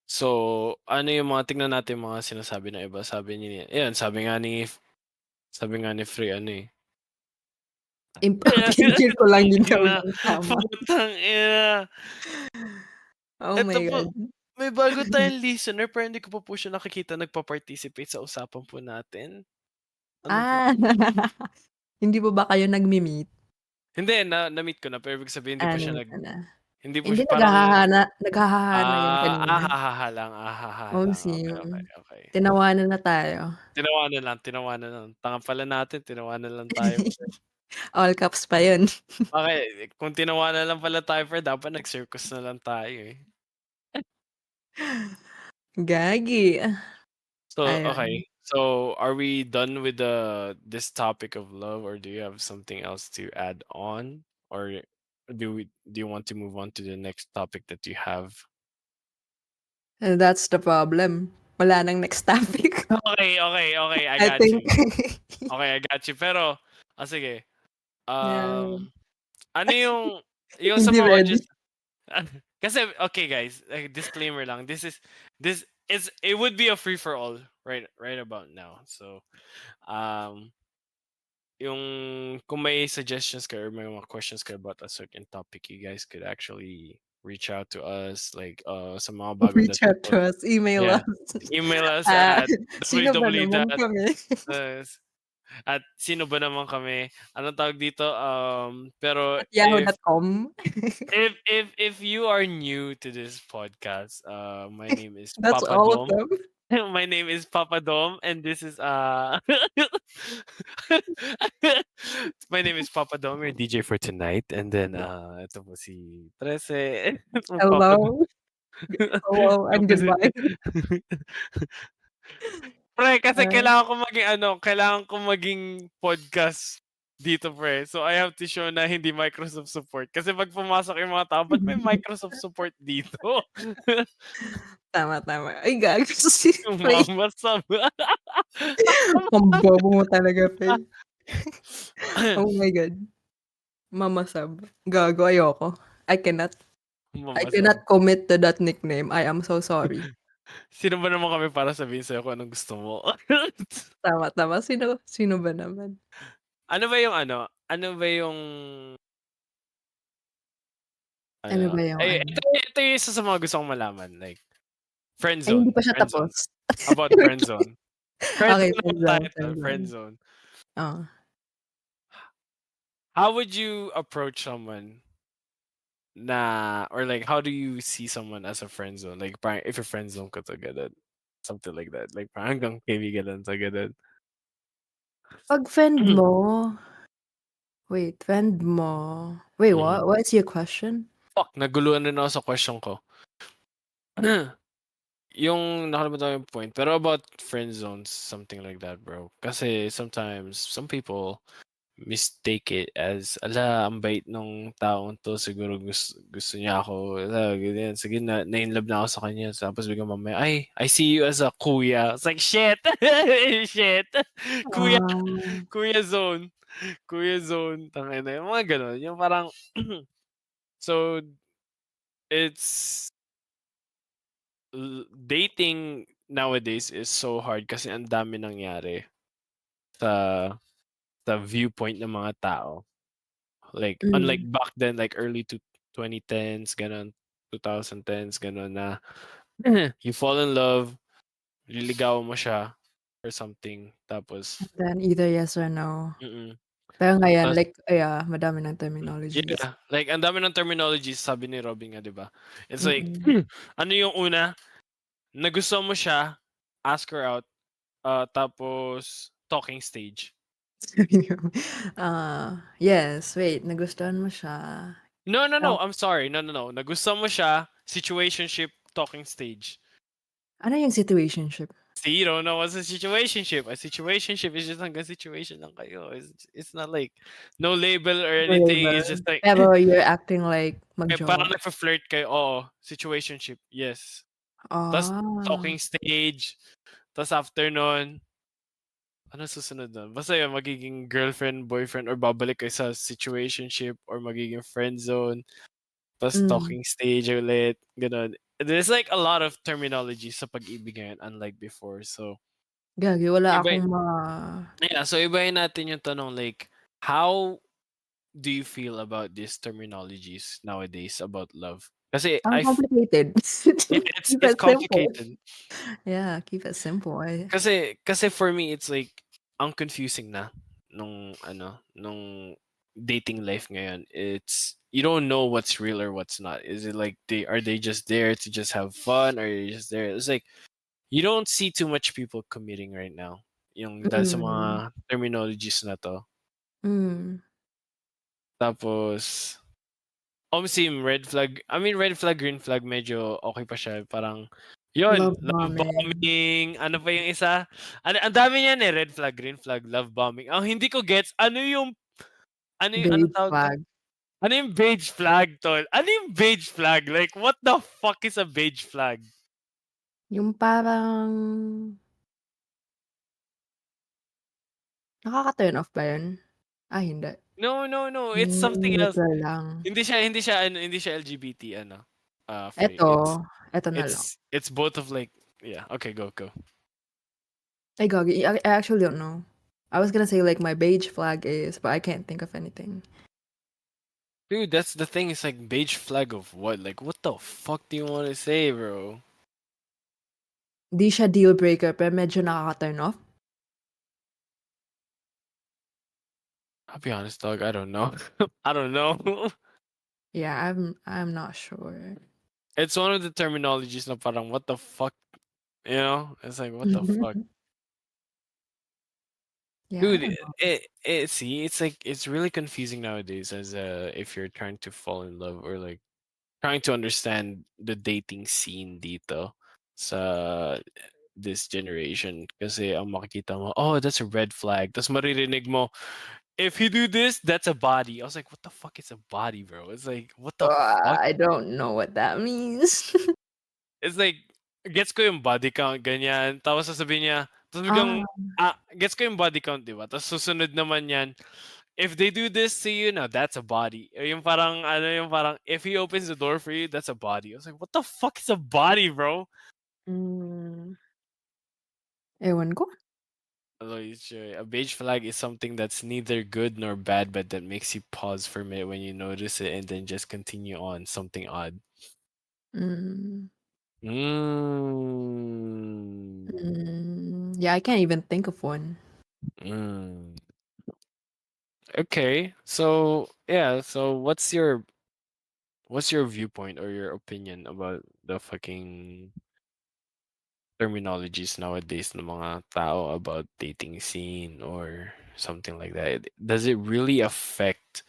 So, ano yung mga tingnan natin yung mga sinasabi ng iba. Sabi nga ni Free ano, eh. Pipicture ko lang din daw Ina, yung tama. putang ina. Oh Eto my po God. may bago tayong listener pero hindi ko pa po siya nakikita nagpa-participate sa usapan po natin. Ano po? Ah, hindi po ba kayo nagme-meet? Hindi, na-meet ko na pero ibig sabihin hindi pa siya Na-meet mo na? hindi po Hindi siya parang naghahaha na yun kanina. ahaha lang. Okay, okay, OMG, okay. tinawanan na tayo. Tinawanan lang. Tanga pala natin, tinawanan lang tayo. All caps pa yun. Okay, kung tinawanan lang pala tayo dapat nag-circus na lang tayo eh. Gagi. So, Ayun. okay. So, are we done with this topic of love or do you have something else to add on or do you want to move on to the next topic that you have? That's the problem. Wala nang next topic. Okay, I I got think. you. Okay, I got you. Pero, sige. Yeah. Ano yung sa Hindi mga ready. audience kasi okay guys, disclaimer lang. This is it would be a free for all right about now. So, um yung kung may suggestions kayo or may mga questions kayo about a certain topic, you guys could actually reach out to us like sa mga bago Reach dating out to us, email yeah, us. email us Ah, at sino ba www. naman kami? At sino ba naman kami? Anong tawag dito? Pero At yahoo.com. if you are new to this podcast, my name is That's Papa all of Dom. them. My name is Papa Dom, and this is my name is Papa Dom, your DJ for tonight, and then ito po si Trece, Papa Dom. Hello. Hello Ito and po si goodbye. Pre, kasi Ah, kailangan ko maging podcast dito, pre. So, I have to show na hindi Microsoft support. Kasi pag pumasok yung mga tao, ba't may Microsoft support dito? tama, tama. Ay, gago si Yung Faye. mama sab. Ang bobo mo talaga, Faye. Oh my God. Mama Sab. Gago, ayoko. I Mama sab. cannot commit to that nickname. I am so sorry. Sino ba naman kami para sabihin sa'yo kung anong gusto mo? Tama, tama. Sino ba naman? Ano ba yung ano? Ano ba yung Ano ba ano? yung Eh, ano? ito yung isa sa mga gusto kong malaman. Like, friend Ay, hindi zone. pa siya Friend zone. tapos. About friend Wait lang. zone. Friend Okay, zone friend naman zone, tayo. friend Friend zone. zone. Oo. How would you approach someone na or like how do you see someone as a friend zone? Like parang if you're friend zone ka to ganun. Something like that. Like parang hanggang kaibigan lang sa ganun. 'Pag friend mo friend mo wait, Mhm. what? What's your question? Fuck, naguluhan rin ako sa question ko. Yung nakalimutan ko yung point. Pero about friend zones, something like that, bro. Kasi sometimes some people mistake it as, ala, ang bait nung taong 'to, siguro gusto niya ako, ganyan. Sige na-inlove na ako sa kanya tapos biglang mamaya, "Ay, I see you as a kuya." It's like, shit! Shit! Kuya Ah, kuya zone, kuya zone, tangina, yung mga gano'n. Yung parang so, it's dating nowadays is so hard kasi ang dami nangyari sa viewpoint ng mga tao. Like, unlike hmm, back then, like early to 2010s, gano'n, 2010s, gano'n na you fall in love, liligawan mo siya or something, tapos then either yes or no. mm. Pero ngayon Tas like, madami ng terminologies. yeah, like ang dami ng terminologies sabi ni Robin nga, 'di ba? It's like, Mm. ano yung una, nagustuhan mo siya, ask her out, tapos talking stage. Yes, wait, nagustuhan mo siya. No, Tap I'm sorry. No. Nagustuhan mo siya, situationship, talking stage. ano yung situationship? See, you don't know what's a situationship. A situationship is just hanggang situation lang kayo. It's not like no label or No anything. label. It's just like Pero you're acting like parang mag-jowa. nagfa-flirt kayo. Oo, situationship. Yes. Tapos Ah, talking stage. Tapos after nun, ano susunod nun? Basta yun, magiging girlfriend, boyfriend, or babalik kayo sa situationship or magiging friend zone. Tapos hmm. talking stage ulit, gano'n. There's like a lot of terminology sa pag-ibig ngayon unlike before. So, Gagi wala iba akong yeah, so ibahin natin yung tanong like, how do you feel about these terminologies nowadays about love? Kasi Ang complicated. it's Keep it's it simple. complicated. Yeah, keep it simple. Kasi for me, it's like, ang confusing na nung dating life ngayon. It's, you don't know what's real or what's not. Is it like are they just there to just have fun, or are they just there? It's like, you don't see too much people committing right now. Yung dahil sa Mm. mga terminologies na to. Mm. Tapos, same red flag. I mean, red flag, green flag, medyo okay pa siya. Parang, yun, Love love bombing. bombing. Ano pa yung isa? Ang dami niyan eh. Red flag, green flag, love bombing. Ang hindi ko gets, ano Beige tawag doon? flag. Ano yung beige flag, tol? Ano yung beige flag? Like, what the fuck is a beige flag? Yung parang nakaka-turn off ba yun? Ay, hindi. No. It's something else. Neutral lang. Hindi siya LGBT, free. Eto, eto na lang. It's both of like, yeah. Okay, go. Ay, gagi. I actually don't know. I was gonna say like my beige flag is, but I can't think of anything. Dude, that's the thing. It's like beige flag of what? Like, what the fuck do you want to say, bro? Di siya deal breaker, pero medyo nakaka-turn off. I'll be honest, dog. I don't know. I don't know. Yeah, I'm not sure. It's one of the terminologies na parang what the fuck, you know? It's like what the fuck, Yeah, I dude. don't know. See, it's like it's really confusing nowadays as if you're trying to fall in love or like trying to understand the dating scene dito sa this generation. Kasi ang makikita mo, oh, that's a red flag. Tapos maririnig mo, if you do this, that's a body. I was like, what the fuck is a body, bro? It's like, what the fuck? I don't know what that means. It's like, gets ko yung body count, ganyan. Tapos sasabihin niya, tapos biglang, Ah, gets ko yung body count, di ba? Tapos susunod naman yan, if they do this to you, now that's a body. Or yung parang, if he opens the door for you, that's a body. I was like, what the fuck is a body, bro? hmm, ewan ko. Although a beige flag is something that's neither good nor bad, but that makes you pause for a minute when you notice it and then just continue on something odd. Mm, Mm. yeah, I can't even think of one. Mm. Okay. So yeah, so what's your viewpoint or your opinion about the fucking terminologies nowadays ng mga tao about dating scene or something like that? Does it really affect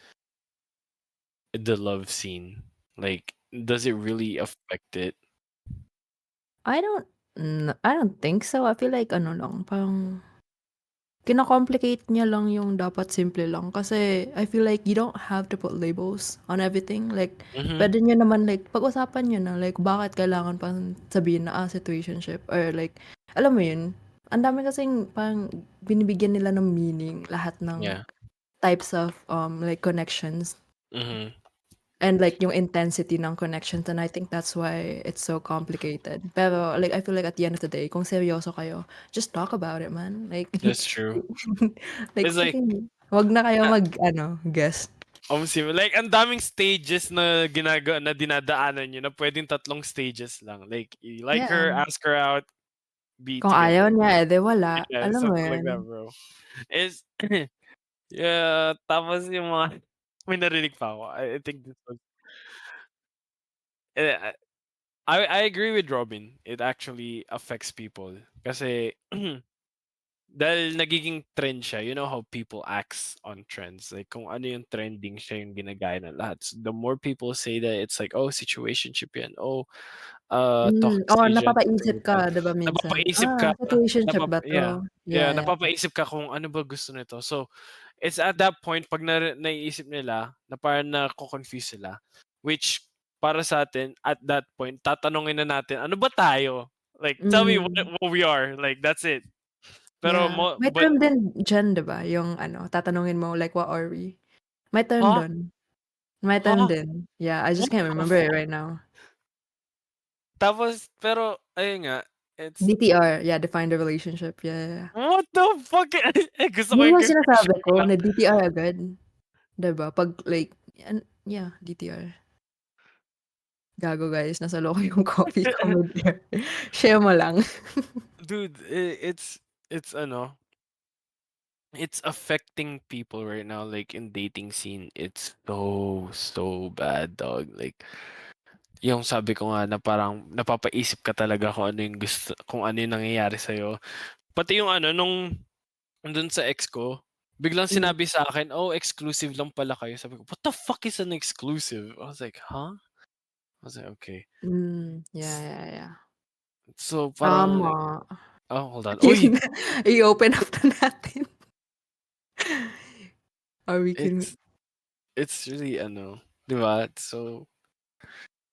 the love scene? Like, does it really affect it? I don't think so. I feel like ano lang, parang kino-complicate niya lang yung dapat simple lang. Kasi I feel like you don't have to put labels on everything. Like, Mhm. puwede niyo naman like pag-usapan niyo na like bakit kailangan pang sabihin na, situationship or like alam mo yun, ang dami kasing parang binibigyan nila ng meaning lahat ng Yeah. types of, like connections. Mhm. And like yung intensity ng connections, and I think that's why it's so complicated. Pero like I feel like at the end of the day, kung seryoso kayo, just talk about it, man. Like That's true. like It's like, sige, wag na kayo uh, guess. like ang daming stages na na dinadaanan niyo na pwedeng 3 stages lang. Like, you like her, Yeah. ask her out, be Kung together. ayaw niya, eh, di wala. Yeah, Alam mo something like that, yun? bro. Is yeah, tapos yung mga may narinig pa ako. I think this was eh, I agree with Robin. It actually affects people kasi dahil nagiging trend siya. You know how people acts on trends. Like kung ano yung trending, siya yung ginagaya ng lahat. So, the more people say that, it's like, oh, situationship yan. Oh, toxic Oo, stage yan. Something napapaisip like ka that. di ba minsan, Napapaisip ka. situationship ba 'to? Yeah, Yeah. napapaisip ka kung ano ba gusto nito. So, it's at that point pag naiisip nila na parang nako-confuse sila, which para sa atin at that point tatanungin na natin, ano ba tayo? Like, tell me Hmm, what we are. Like, that's it. Pero yeah. May but term din diyan di ba, yung tatanungin mo like, "What are we?" May term huh? dun. May term Huh? din. Yeah, I just What can't the remember it fuck? right now. Tapos pero ayun nga, it's DTR, yeah, define the relationship, yeah. what the fuck? Gusto ko Yun yung yung sinasabi conclusion ko pala. na DTR agad, 'di ba? 'Pag like yeah, DTR. Gago guys, nasa loko yung coffee ko mid-air. Share mo lang. Dude, it's ano, it's affecting people right now, like in dating scene. It's so bad, dog. Like, yung sabi ko nga na parang napapaisip ka talaga kung ano yung nangyayari sa'yo. Pati yung ano, dun sa ex ko, biglang Mm. sinabi sa akin, oh, exclusive lang pala kayo. Sabi ko, what the fuck is an exclusive? I was like, huh? I was like, okay. Yeah. So, parang, Tama. hold on. Uy! I-open up na natin. Or we can... It's really, di ba? So,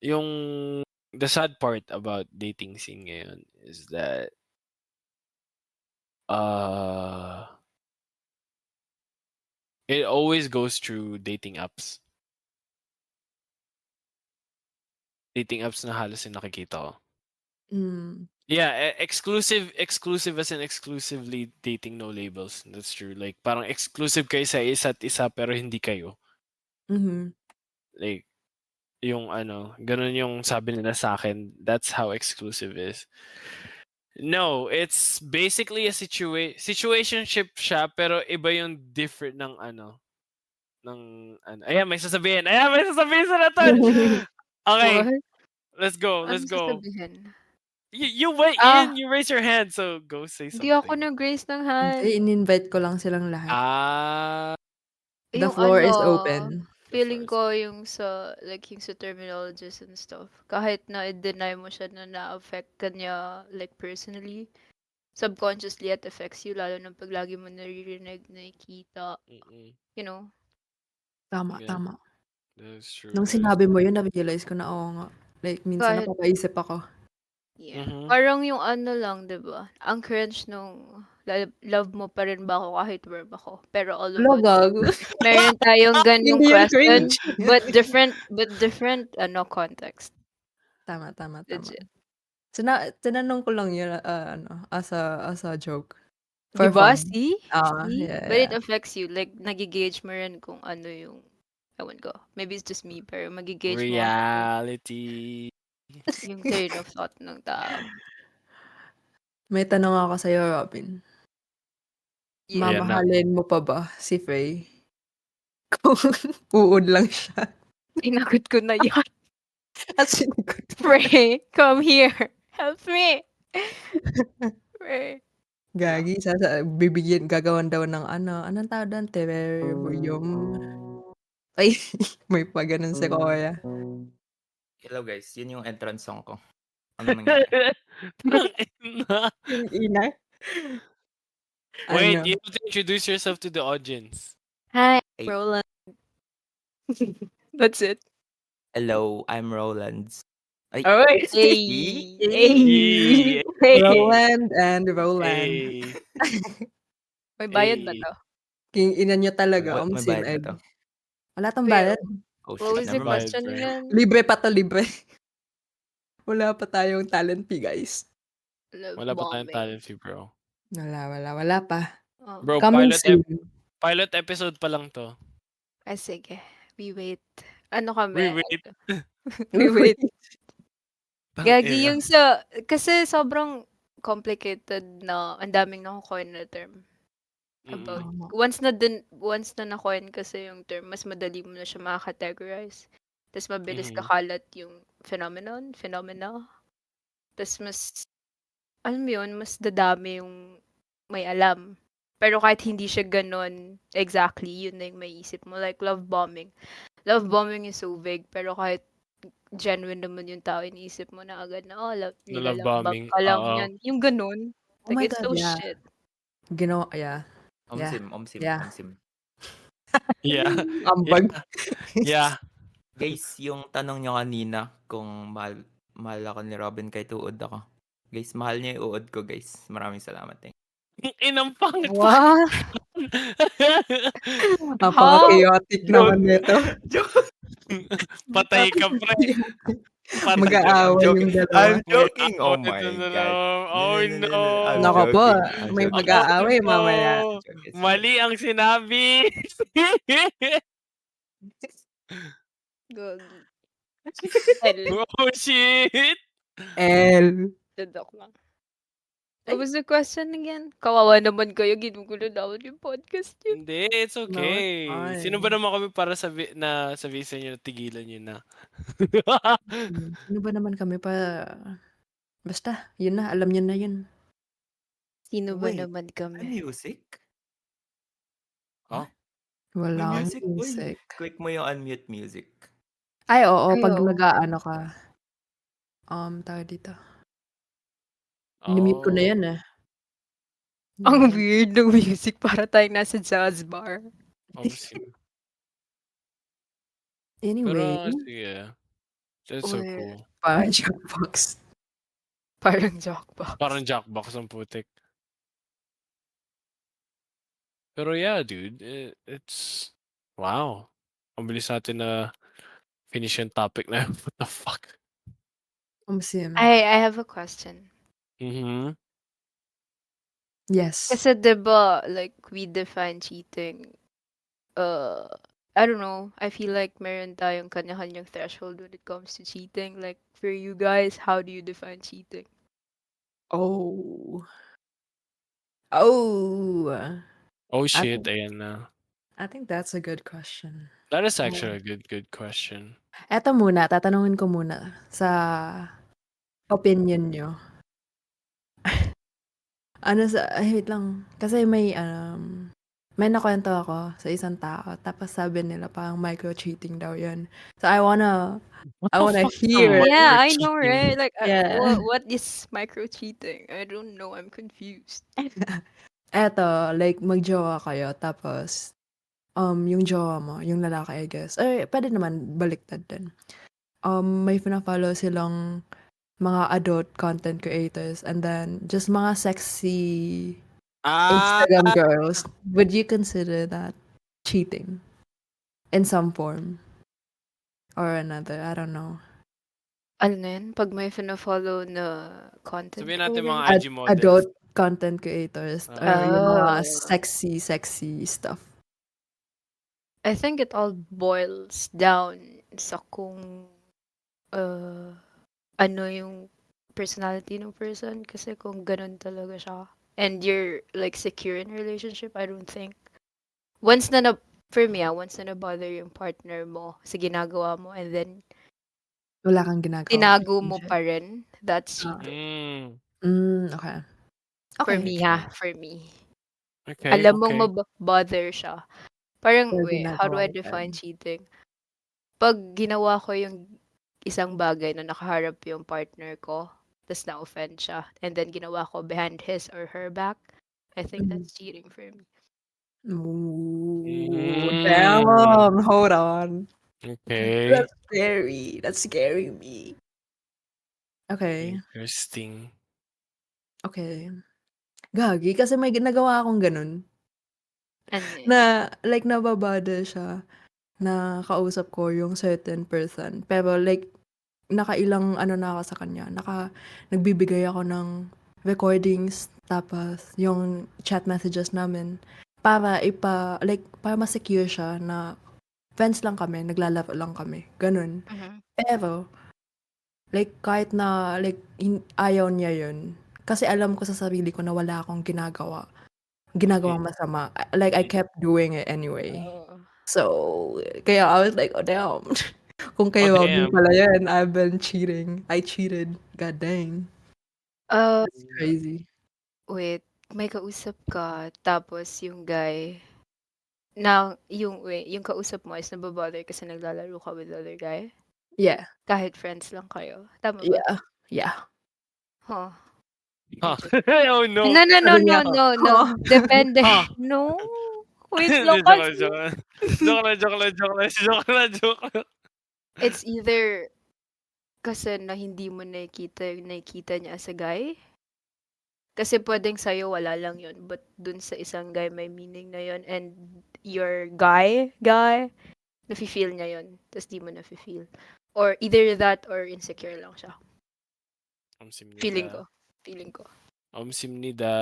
the sad part about dating scene ngayon is that, it always goes through dating apps. Dating apps na halos yung nakikita ko. Mm. Yeah, exclusive as in exclusively dating, no labels. That's true. Like, parang exclusive kayo sa isa't isa pero hindi kayo. Mhm. Like, yung ganun yung sabi nila sa akin. That's how exclusive is. No, it's basically a situationship siya pero iba yung different ng Ayan, may sasabihin sa naton. Okay, What? let's go. Ano sasabihin? You wait, Ah. you raise your hand, so go say Hindi something. ako nag-raise ng hand. Hindi, in-invite ko lang silang lahat. The Yung floor is open. feeling ko yung sa terminologies and stuff. Kahit na i-deny mo siya na na-affect ka niya like personally, subconsciously it affects you lalo na pag lagi mo naririnig, nakikita, you know. Tama. That's true. Nung sinabi mo yun, na-realize ko na, oo nga. Like, minsan Kahit- napapaisip ako. Yeah. Mhm. Parang yung lang, 'di ba? Ang cringe nung love mo pa rin ba ako kahit worm ako. Pero all of Wala, us, gago. meron tayong ganyung Hindi yun question, cringe. but different context. Tama. Legit. Tinanong ko lang yun, as a joke. Di For ba? fun. See? Yeah. But it affects you. Like, nagigauge mo rin kung ano yung, ewan ko. Maybe it's just me, pero magigauge mo Reality. yung train of thought ng tao. May tanong ako sa'yo, Robin. Yeah. Mamahalin mo pa ba si Faye? Kung uod lang siya. Inagot ko na yan. At sinagot mo. Pray, come here. Help me. Pray. Gagi, gagawan daw ng anong tawag doon? Terrarium. Ay, may pa ganun si Koya. Hello guys, yun yung entrance song ko. Ano nangyari? Yung ina. Wait, Ano? you have to introduce yourself to the audience. Hi, Hey. Roland. That's it. Hello, I'm Roland. Ay, Alright. Hey. Hey. Roland and Roland. Hey. May bayad ba Hey. to? King ina nyo talaga, May Sim bayad ba to? Wala tong Wait, bayad. Oh What was shit, the never mind. question Bayad, again? Libre pa to, libre. Wala pa tayong talent fee, guys. Wala pa tayong talent fee, bro. Wala pa. Oh. Bro, Coming soon. pilot episode pa lang to. Ay, sige. We wait. Ano kami? We wait. We wait. Gagi Tangina. yung kasi sobrang complicated na, ang daming nakukoin na term. About, once na na-coin kasi yung term, mas madali mo na siya makacategorize. Tapos mabilis kakalat yung phenomena. Tapos alam mo yun, mas dadami yung may alam. Pero kahit hindi siya ganun exactly, yun na yung may isip mo. Like love bombing. Love bombing is so vague, pero kahit genuine naman yung tao, iniisip mo na agad na, love nilalambag bombing. ka lang Oo. yan. Yung ganun. Oh Like, my it's God, so yeah. shit. Yeah. Omsim. Yeah. Yeah. Ambag. Yeah. Guys, yung tanong nyo kanina kung mahal ako ni Robin kahit uod ako. Guys, mahal niya yung uod ko, guys. Maraming salamat eh. Inang pangit. What? Napaka-chaotic naman nito. Patay ka, pre. Mag-aaway yung dalawa. I'm joking. Oh Wait, my no. God. Oh no. I'm Nako po, joking. may I'm joking. mag-aaway no. mamaya. Mali ang sinabi. Gagi. L. Oh, shit! L. Joke lang. Ay. What was the question again? Kawawa naman kayo, ginugulo namin yung podcast niyo. Hindi, it's No, it's okay. Sino ba fine. naman kami para sabihin sa inyo na tigilan niyo na? Sino ba naman kami basta yun na, alam niyo na yun. Sino ba Wait, naman may kami? music? Oh, May Walang music? Uy, music. click mo yung unmute music. Ay, oo, Ay, 'pag oo. nag-aano ka, tawag dito, ni-mute ko na oh, yan, eh. Ang Yan. weird ng music para tayong nasa jazz bar. OMSIM. Anyway, Pero sige, that's so Uy, cool. parang Jackbox. parang jackbox. Parang Jackbox ang putik. Pero yeah, dude, it's wow. Ang bilis natin na finish yung topic na yun. What the fuck? Sim. I have a question. Mhm. Yes. Kasi 'di ba, like, we define cheating, I don't know, I feel like meron tayong kanya-kanyang threshold when it comes to cheating. Like, for you guys, how do you define cheating? Oh. Oh. Oh I shit, think ayan na. I think that's a good question. That is Oh. actually a good question. Eto muna, tatanungin ko muna sa opinion niyo. Wait lang, kasi may nakwento ako sa isang tao tapos sabi nila parang micro-cheating daw 'yun. So I wanna What the fuck is a hear it. Yeah, I know, right? micro-cheating? Like, Yeah. what is micro cheating? I don't know. I'm confused. Eto, like mag-jowa kayo tapos, yung jowa mo, yung lalaki I guess, puwede naman baliktad din. May fina-follow silang mga adult content creators and then just mga sexy Ah! Instagram girls. Would you consider that cheating in some form or another? I don't know. Ano na yun? 'Pag may fina-follow na content Sabihin natin mga creator? IG models. Adult content creators or Ah. yung mga Oh. sexy stuff. I think it all boils down sa kung, ano yung personality ng person. Kasi kung ganun talaga siya and you're, like, secure in a relationship, I don't think once na for me, once na na-bother yung partner mo sa ginagawa mo and then Wala kang ginagawang tinago mo relationship. pa rin, that's Ah. cheating. Okay. For Okay. me, for me. Okay, Alam mong okay. bother siya. Parang, Pero wait, how do ginagawa I mo pa define rin. cheating? 'Pag ginawa ko yung isang bagay na nakaharap yung partner ko, ta's na-offend siya, and then ginawa ko behind his or her back, I think Mhm. that's cheating for me. Ooh, Mm. damn, hold on. Okay. That's scaring me. Okay. Interesting. Okay. Gagi kasi may nagawa akong gano'n. Ano yun? Na like naba-bother siya na kausap ko yung certain person. Pero like nakailang ano na ako sa kanya, nagbibigay ako ng recordings tapos yung chat messages namin para para ma-secure siya na friends lang kami, naglalaro lang kami, gano'n. Mhm. Pero like kahit na like ayaw niya yun, kasi alam ko sa sarili ko na wala akong ginagawang masama. Like I kept doing it anyway. Oo. So, kaya I was like, "Oh, damn." Kung Oh, kayo din damn. pala yan, I've been cheating. I cheated. God dang. Uh, That's crazy. wait, may kausap ka tapos yung guy na yung kausap mo is nabo-bother kasi naglalaro ka with the other guy? Yeah. Kahit friends lang kayo, tama ba? Yeah. Yeah. Huh. Huh. Interesting. Oh, no. No, Sabi niya ako, no. "Huh." Depende. Huh. No. Wait Hindi, lang joke lang, kasi. joke lang. Joke lang. It's either kasi na hindi mo nakikita yung nakikita niya as a guy. Kasi puwedeng sa'yo wala lang yun, but dun sa isang guy may meaning na yun and your guy, nafi-feel niya yun, ta's di mo nafi-feel. Or either that or insecure lang siya. Feeling 감사합니다. ko. 감사합니다.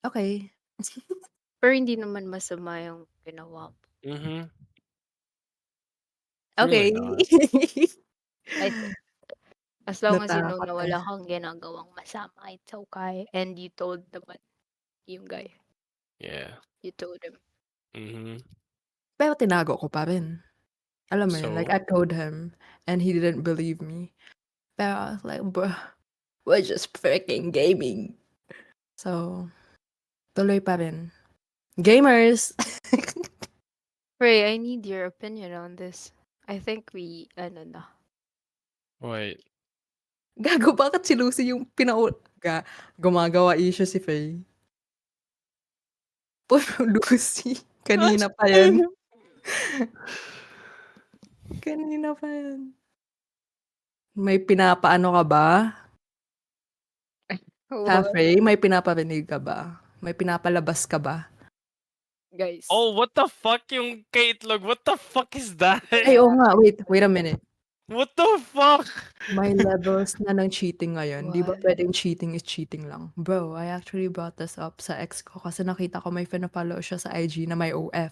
Okay. Pero hindi naman masama yung ginawa mo. Mhm. Really Okay. not. I think as long as you know Natakot na eh. wala kang ginagawang masama, it's okay. And you told naman yung guy. Yeah. You told him. Mhm. Pero tinago ko pa rin. Alam mo yun, like So? I told him and he didn't believe me. Pero I was like, bro, we're just freaking gaming. So, tuloy pa rin. Gamers! Ray, I need your opinion on this. I think we, ano na. Wait. Gago, bakit si Lucy yung gumagawa issue si Faye? Puro Lucy. Kanina pa yan. Kanina pa yan. May pinapaano ka ba? Ha, What? Faye? May pinaparinig ka ba? May pinapalabas ka ba? Guys. Oh, what the fuck yung kay Itlog? What the fuck is that? Ay, oo nga. Wait a minute. What the fuck? May levels na ng cheating ngayon. Di ba What? pwedeng cheating is cheating lang? Bro, I actually brought this up sa ex ko kasi nakita ko may fina-follow siya sa IG na may OF.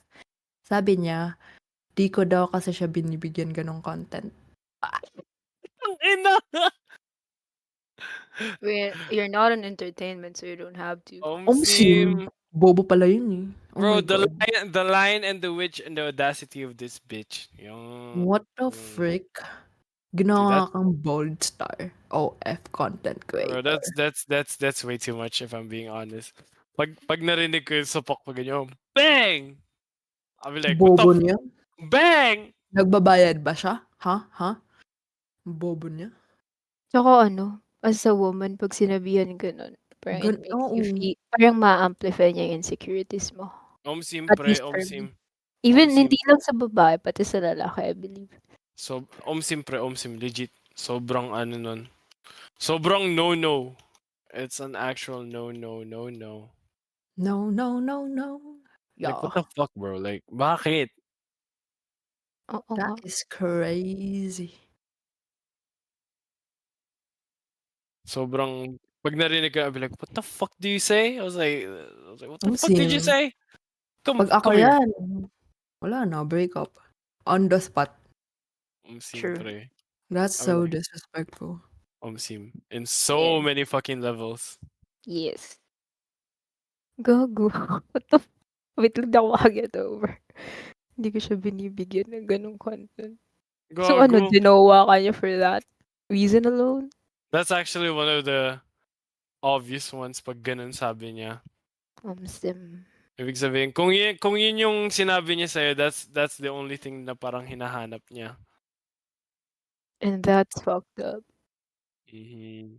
Sabi niya, di ko daw kasi siya binibigyan ganong content. Ang ina. You're not an entertainment, so you don't have to. Omsim. Bobo pala yun eh. Oh my Bro, God. the lion and the witch and the audacity of this bitch. Yung, What the mm. frick? See, Ginawa kang bold star. OF content bro, creator. that's way too much if I'm being honest. Pag narinig ko yung sapak pa ganyan, bang! I'll be like, what the Bobo niya? bang! Nagbabayad ba siya? Ha? Bobo niya? Tsaka ano, as a woman, pag sinabihan ka nun, parang it makes Oo. you feel, parang ma-amplify niya yung insecurities mo. Omsim At pre, least for me. omsim. Even Omsim. hindi lang sa babae, pati sa lalaki, I believe. So, omsim pre, omsim. Legit. Sobrang ano nun. Sobrang no-no. It's an actual no-no, no-no. No. Like, what Yeah. the fuck, bro? Like, bakit? Oo nga. That is crazy. Sobrang, pag narinig ko, I'll be like, what the fuck do you say? I was like, what the fuck did you Omsim. say? Come Pag ako here. yan, wala na, break up. On the spot. Omsim True. pre. That's I was so like, disrespectful. omsim. In so Yes. many fucking levels. Yes. Gago. What the wait lang, di ako maka-get over. Hindi ko siya binibigyan ng ganong content. So ano, Gago. ginawa ka niya for that reason alone? That's actually one of the obvious ones pag ganun sabi niya. Sim. Ibig sabihin, kung yun yung sinabi niya sa'yo, that's the only thing na parang hinahanap niya. And that's fucked up. Mhm.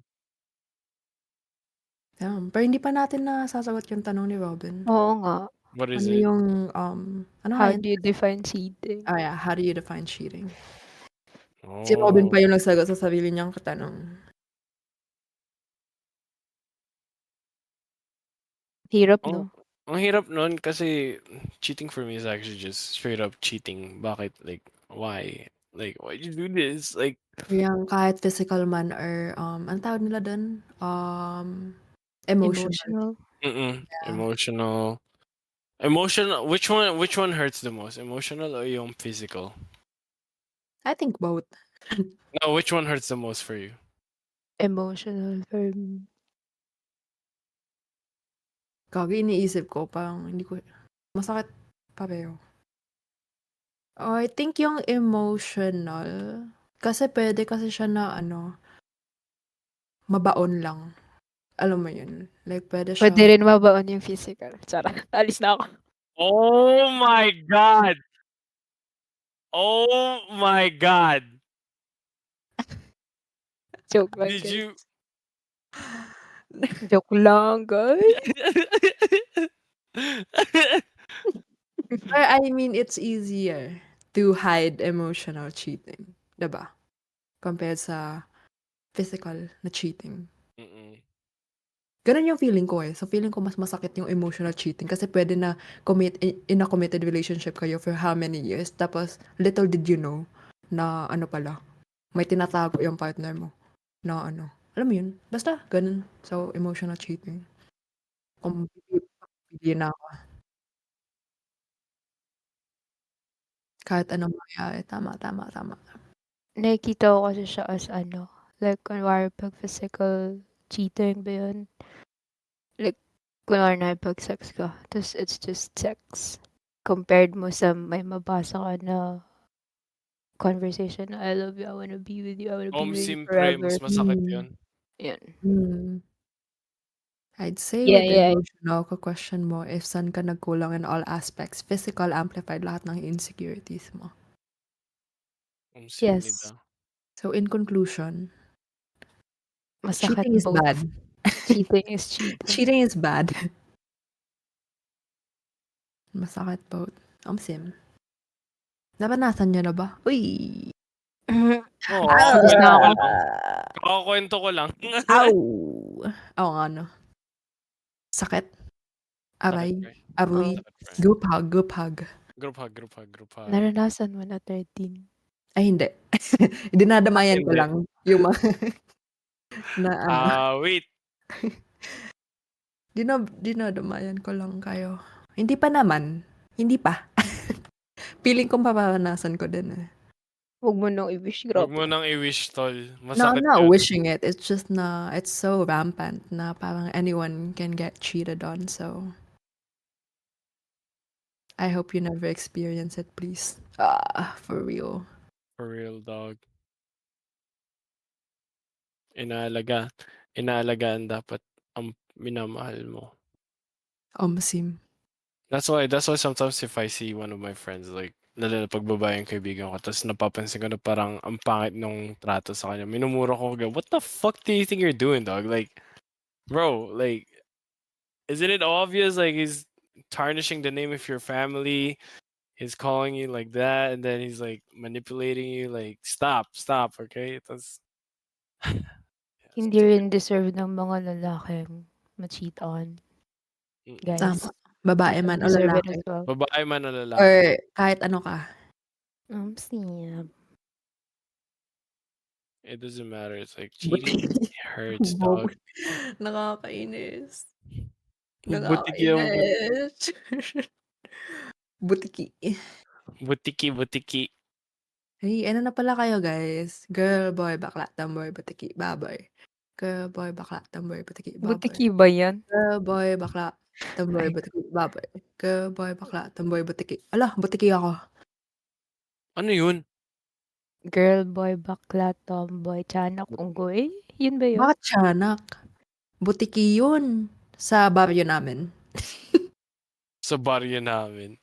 Damn. Pero hindi pa natin nasasagot yung tanong ni Robin. Oo nga. What is Ano it? yung, ano nga How yun? do you define cheating? Yeah, how do you define cheating? Si Oh. Robin pa yung nagsagot sa sarili niyang katanong. Hirap, Oh, no? ang hirap nun kasi cheating for me is actually just straight up cheating. Bakit? Like, why? Like, why you do this? Like, Yung kahit physical man or, ang tawag nila dun? Emotional. mm-mm, Yeah. emotional. Emotional, which one hurts the most? Emotional or yung physical? I think both. No, which one hurts the most for you? Emotional for me. Gagi, iniisip ko, parang hindi ko, masakit pareho. Oh, I think yung emotional, kasi pwede kasi siya na mabaon lang. Alam mo yun? Like, pwede siya, Pwede rin mabaon yung physical. Charot. Alis na ako. Oh my God! Oh my God! Joke lang, Did guys. you? Joke lang, guys. or I mean, it's easier to hide emotional cheating. Diba? Compared sa physical na cheating. Mm-mm. Ganun yung feeling ko eh. So feeling ko mas masakit yung emotional cheating kasi pwede na in a committed relationship kayo for how many years. Tapos, little did you know na pala, may tinatago yung partner mo na alam mo yun? Basta, ganun. So, emotional cheating. Kung pipili na ako. Kahit anong mangyari. Tama, tama, tama. Nakikita ko kasi siya as like kunwari pag physical cheating ba yun? Like, kunwari nakipag-sex ka, tas it's just sex. Compared mo sa may mabasa ka na conversation na, I love you, I wanna be with you, I wanna be with you Siyempre forever. mas masakit Mm. yun. Yun. I'd say Yeah, with yeah. emotional, question mo if saan ka nagkulang in all aspects. Physical, amplified lahat ng insecurities mo. Sim Yes. nila. So in conclusion, Masakit cheating is both. bad. Cheating is cheating. Cheating is bad. Masakit both. Sim. Naranasan niyo na ba? Uy! Oo, Ow! Tapos na ako. kakakwento ko lang. Ow! Oo nga, no. Sakit. Sakit, Aray. pre. Aroy. Sakit, pre. Group hug, group hug. Group hug, group hug, group hug. Naranasan mo na 13. Ay, hindi. Dinadamayan ko Hindi. lang yung mga na ano. Wait. Dinadamayan ko lang kayo. Hindi pa naman. Hindi pa. Feeling ko paparanasan ko din eh. Huwag mo nang i-wish, Huwag mo grabe. nang i-wish, tol. No, I'm Masakit not yun. wishing it. It's just na, it's so rampant na parang anyone can get cheated on. So, I hope you never experience it, please. For real. For real, dog. Inaalagaan dapat ang minamahal mo. Sim. That's why sometimes if I see one of my friends, like, lalo na pag babae yung kaibigan ko, tapos napapansin ko na parang ang pangit nung trato sa kanya, minumura ko, what the fuck do you think you're doing, dog? Like, bro, like, isn't it obvious, like, he's tarnishing the name of your family, he's calling you like that, and then he's, like, manipulating you, like, stop, okay? Tapos, Hindi rin deserve ng mga lalaking ma-cheat on, guys. Tama. Babae You man o don't deserve it lalaki. as well. babae man o lalaki. Or kahit ano ka. Snap. It doesn't matter. It's like cheating hurts, Bog. dog. Nakakainis. Butiki ang Nakakainis. Butiki. butiki. Hey, ano na pala kayo, guys? Girl, boy, bakla, tomboy, butiki, baboy. Girl, boy, bakla, tomboy, butiki, baboy. Butiki ba yan? Girl, boy, bakla, tomboy, butiki, baboy. Girl, boy, bakla, tomboy, butiki. Ala, butiki ako. Ano yun? Girl, boy, bakla, tomboy, tiyanak, unggoy? Yun ba yun? Bakit tiyanak? Butiki yun. Sa baryo namin. Sa baryo namin.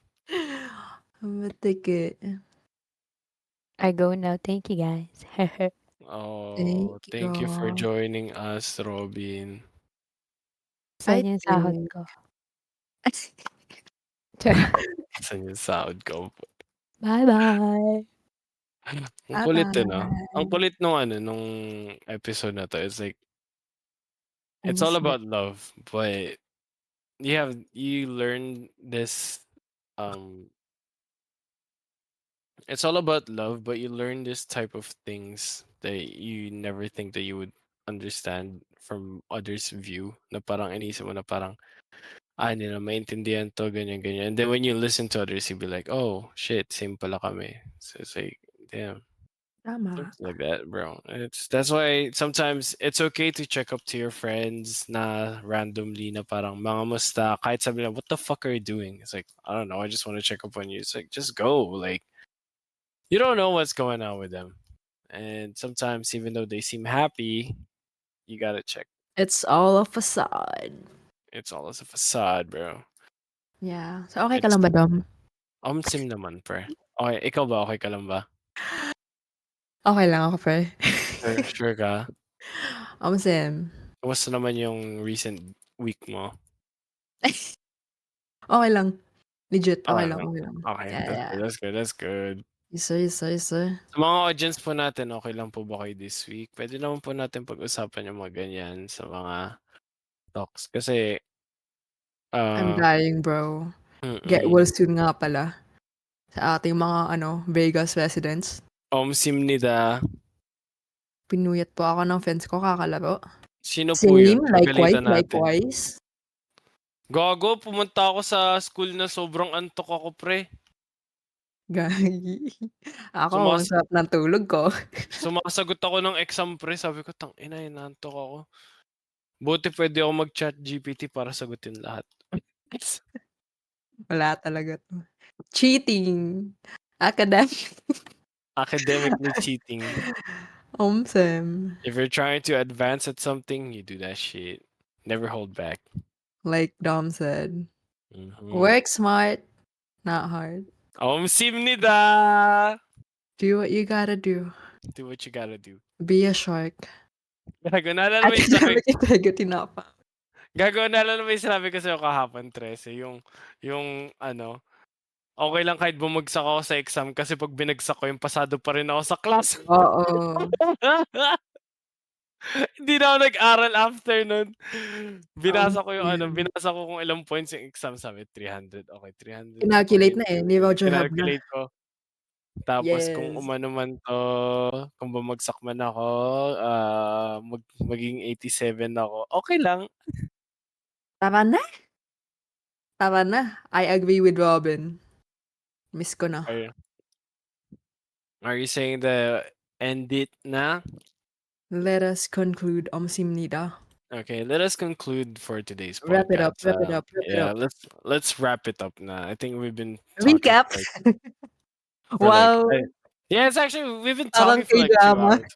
Butiki. I go now. Thank you, guys. Oh, thank you for you. joining us, Robin. Saan yung sahod ko? Saan yung sahod ko? Bye-bye. Ang kulit eh, no? Bye-bye. Ang kulit nung episode na to. It's like, it's all about love, but you learn this, it's all about love, but you learn this type of things that you never think that you would understand from others' view. Na parang inisip mo na parang, hindi na maintindihan to, ganyan, ganyan. And then when you listen to others, you'll be like, oh, shit, same pala kami. So it's like, damn. Tama. Things like that, bro. That's why sometimes it's okay to check up to your friends na randomly na parang mga musta, kahit sabi na, what the fuck are you doing? It's like, I don't know, I just want to check up on you. It's like, just go. Like, you don't know what's going on with them. And sometimes even though they seem happy, you gotta check. It's all a facade. It's all as a facade, bro. Yeah. So, okay ka lang ba, Dom? Sim naman, pre. Okay, ikaw ba? Okay ka lang ba? Okay lang ako, pre. Sure ka? Sim. Kumusta naman yung recent week mo? Okay lang. Legit, okay Okay lang, lang. okay lang. Okay, Yeah. that's good. Yes, sir, yes, sir, yes, sir. Sa mga audience po natin, okay lang po ba kayo this week? Pwede naman po natin pag-usapan yung mga ganyan sa mga talks. Kasi, I'm dying, bro. Get mm-mm. well soon nga pala. Sa ating mga, Vegas residents. Sim nida. Pinuyat po ako ng friends ko kakalaro. Sino po yun? Same, Pagalitan natin. likewise. Gago, pumunta ako sa school na sobrang antok ako, pre. Gagi. Ako, ang Sumas sarap ng tulog ko. Sumasagot ako ng exam pre, sabi ko, "Tangina, inaantok ako." Buti puwede ako mag-ChatGPT para sagutin lahat. Wala talaga 'to. Cheating. Academic. Academically cheating. Sem. If you're trying to advance at something, you do that shit. Never hold back. Like Dom said, Mhm. work smart, not hard. Omsimnida! Do what you gotta do. Do what you gotta do. Be a shark. Gago, naalala mo yung sinabi Academic integrity not found. Gago, naalala mo yung sinabi ko sa'yo kahapon, Trece, yung ano, okey lang kahit bumagsak ako sa exam kasi 'pag binagsak ko yung pasado pa rin ako sa class. Oo. Hindi na ako nag-aral after nun. Binasa ko yung Sem. binasa ko kung ilang points yung exam, sabi 300, okey 300 Kinalculate point. na, eh, ni Roger Hab na. Kinalculate ko. Tapos kung Yes. umano man 'to, kung bumagsak man ako, maging 87 ako, okey lang. Tama na. Tama na. I agree with Robin. Miss ko na. Are you saying the end it na? Let us conclude Omsimnida. Okay, let us conclude for today's Wrap it up, podcast. wrap it up, wrap it Yeah, up. let's wrap it up na. I think we've been talking Recap. for like Wow. yeah, it's actually we've been Parang talking for like 2 K-drama. hours.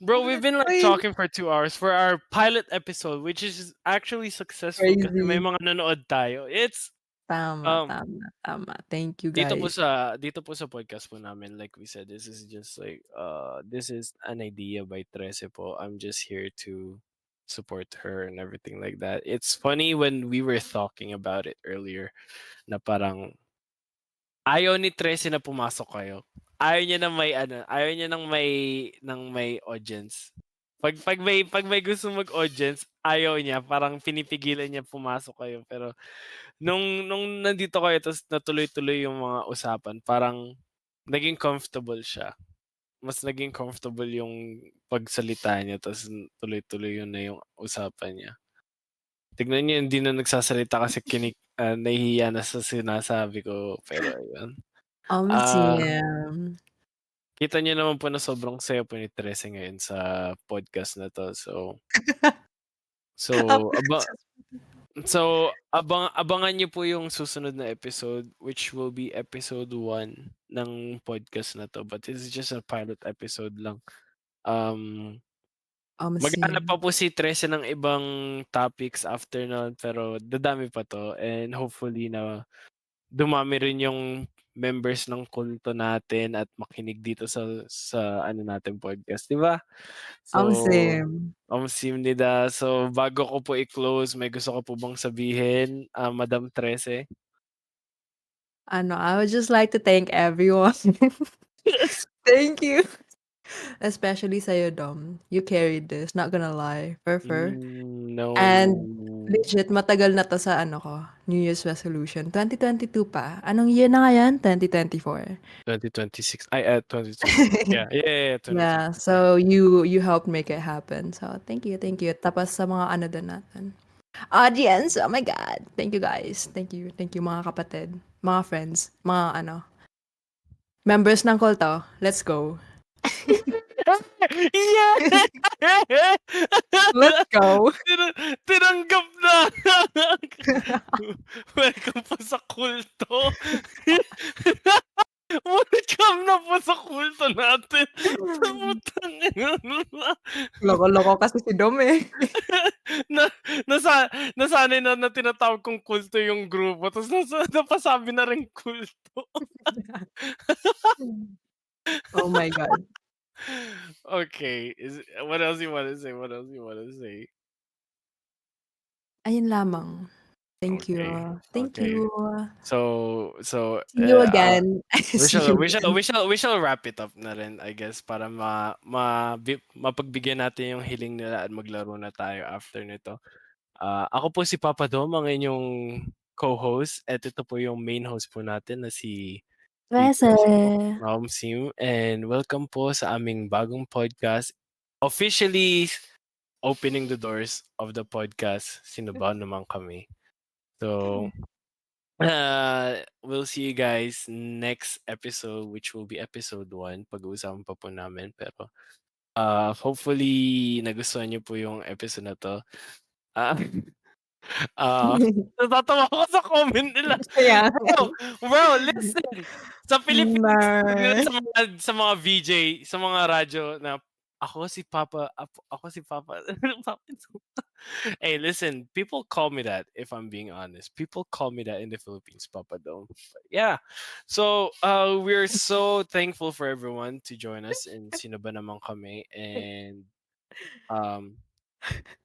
Bro, we've been like Uy, talking for 2 hours for our pilot episode, which is actually successful kasi may crazy. mga nanood tayo. It's Tama, um tama, tama. Thank you, dito po guys. sa podcast po namin, like we said, this is just like this is an idea by Trece po. I'm just here to support her and everything like that. It's funny when we were talking about it earlier na parang ayaw ni Trece na pumasok kayo. Ayaw niya ng may ayaw niya ng may audience. Pag may gusto mag-audience, ayaw niya, parang pinipigilan niya pumasok kayo. Pero nung nandito kayo tapos natuloy-tuloy yung mga usapan, parang naging comfortable siya. Mas naging comfortable yung pagsalita niya tapos tuloy-tuloy yun na yung usapan niya. Tignan niyo, hindi na nagsasalita kasi nahihiya na sa sinasabi ko, pero ayun. Omsim. Kita niyo naman po na sobrang saya po ni Trece ngayon sa podcast na 'to. So, abangan niyo po yung susunod na episode, which will be episode 1 ng podcast na 'to, but this is just a pilot episode lang. Maghahanap pa Omsim. po si Trece ng ibang topics after nun, pero dadami pa 'to and hopefully na dumami rin yung members ng kulto natin at makinig dito sa ano natin podcast, 'di ba? So, Omsim. Omsimnida. So, bago ko po i-close, may gusto ko po bang sabihin, Madam Trece? I would just like to thank everyone. Thank you. Especially sa'yo, Dom. You carried this, not gonna lie. For. No. And legit, matagal na 'to sa ko, New Year's resolution. 2022 pa. Anong year na ngayon? 2024. 2026. Ay, 2026. Yeah, 2026. Yeah, so you helped make it happen. So thank you, thank you. Tapos sa mga din natin. Audience, oh my God. Thank you guys. Thank you mga kapatid, mga friends, mga members ng kulto. Let's go. Yeah! Let's go. Tinanggap na! Welcome po sa kulto. Welcome na po sa kulto natin. Putang ina. Loko-loko kasi si Dom eh. Nasanay na tinatawag kong kulto yung grupo tapos napasabi na rin kulto. Oh my God. Okay, what else you wanna say? Ayun lamang. Thank you. Okay, Thank okay. you. So, See you again. we See you we again. shall wrap it up na rin, I guess, para mapagbigyan natin yung hiling nila at maglaro na tayo after nito. Ako po si Papa Dom, ang inyong co-host, at ito po yung main host po natin na si Trece. Trece po, Sim, and welcome po sa aming bagong podcast. Officially opening the doors of the podcast, Sino Ba Naman Kami. So, We'll see you guys next episode, which will be episode 1. Pag-uusapan pa po namin. Pero hopefully nagustuhan niyo po yung episode na to. Ah, natatawa ako sa comment nila. Kaya Bro, listen. Sa Philippines, Mar. sa mga VJ, sa mga radyo na ako si Papa. Hey, listen, people call me that if I'm being honest. People call me that in the Philippines, Papa Dome. But yeah. So we're so thankful for everyone to join us in Sino Ba Naman Kami, and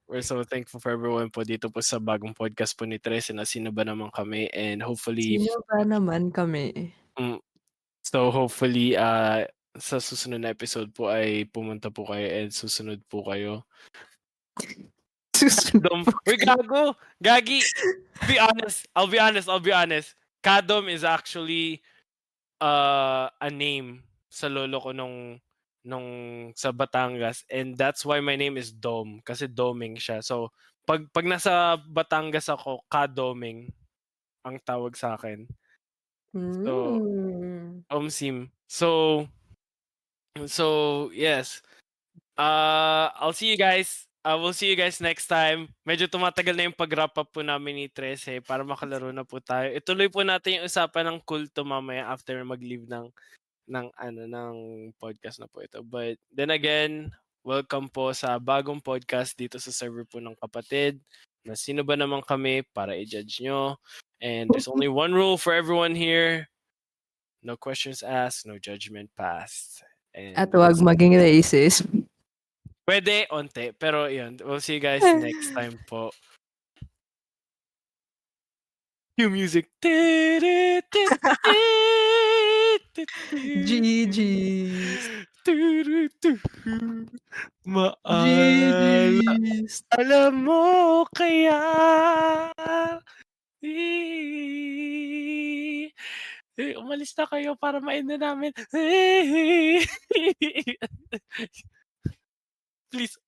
we're so thankful for everyone po dito po sa bagong podcast po ni Tres na Sino Ba Naman Kami, and hopefully Sino ba naman kami? so hopefully sa susunod na episode po ay pumunta po kayo and susunod po kayo. Kadom. Uy, gago. Gagi. I'll be honest. Kadom is actually a name sa lolo ko nung sa Batangas, and that's why my name is Dom kasi Doming siya. So pag nasa Batangas ako, Kadoming ang tawag sa akin. So Omsim. So yes. I'll see you guys. We'll see you guys next time. Medyo tumatagal na yung pag-wrap up po namin ni Trece para makalaro na po tayo. Ituloy po natin yung usapan ng kulto mamaya after mag-leave ng podcast na po ito. But then again, welcome po sa bagong podcast dito sa server po ng kapatid na Sino Ba Naman Kami para i-judge nyo. And there's only one rule for everyone here. No questions asked, no judgment passed. And At wag maging racist. pwede, onte. Pero yun, we'll see you guys next time po. Yung music. GG's. GG's. Alam mo kaya umalis na kayo para ma-end na namin. Please.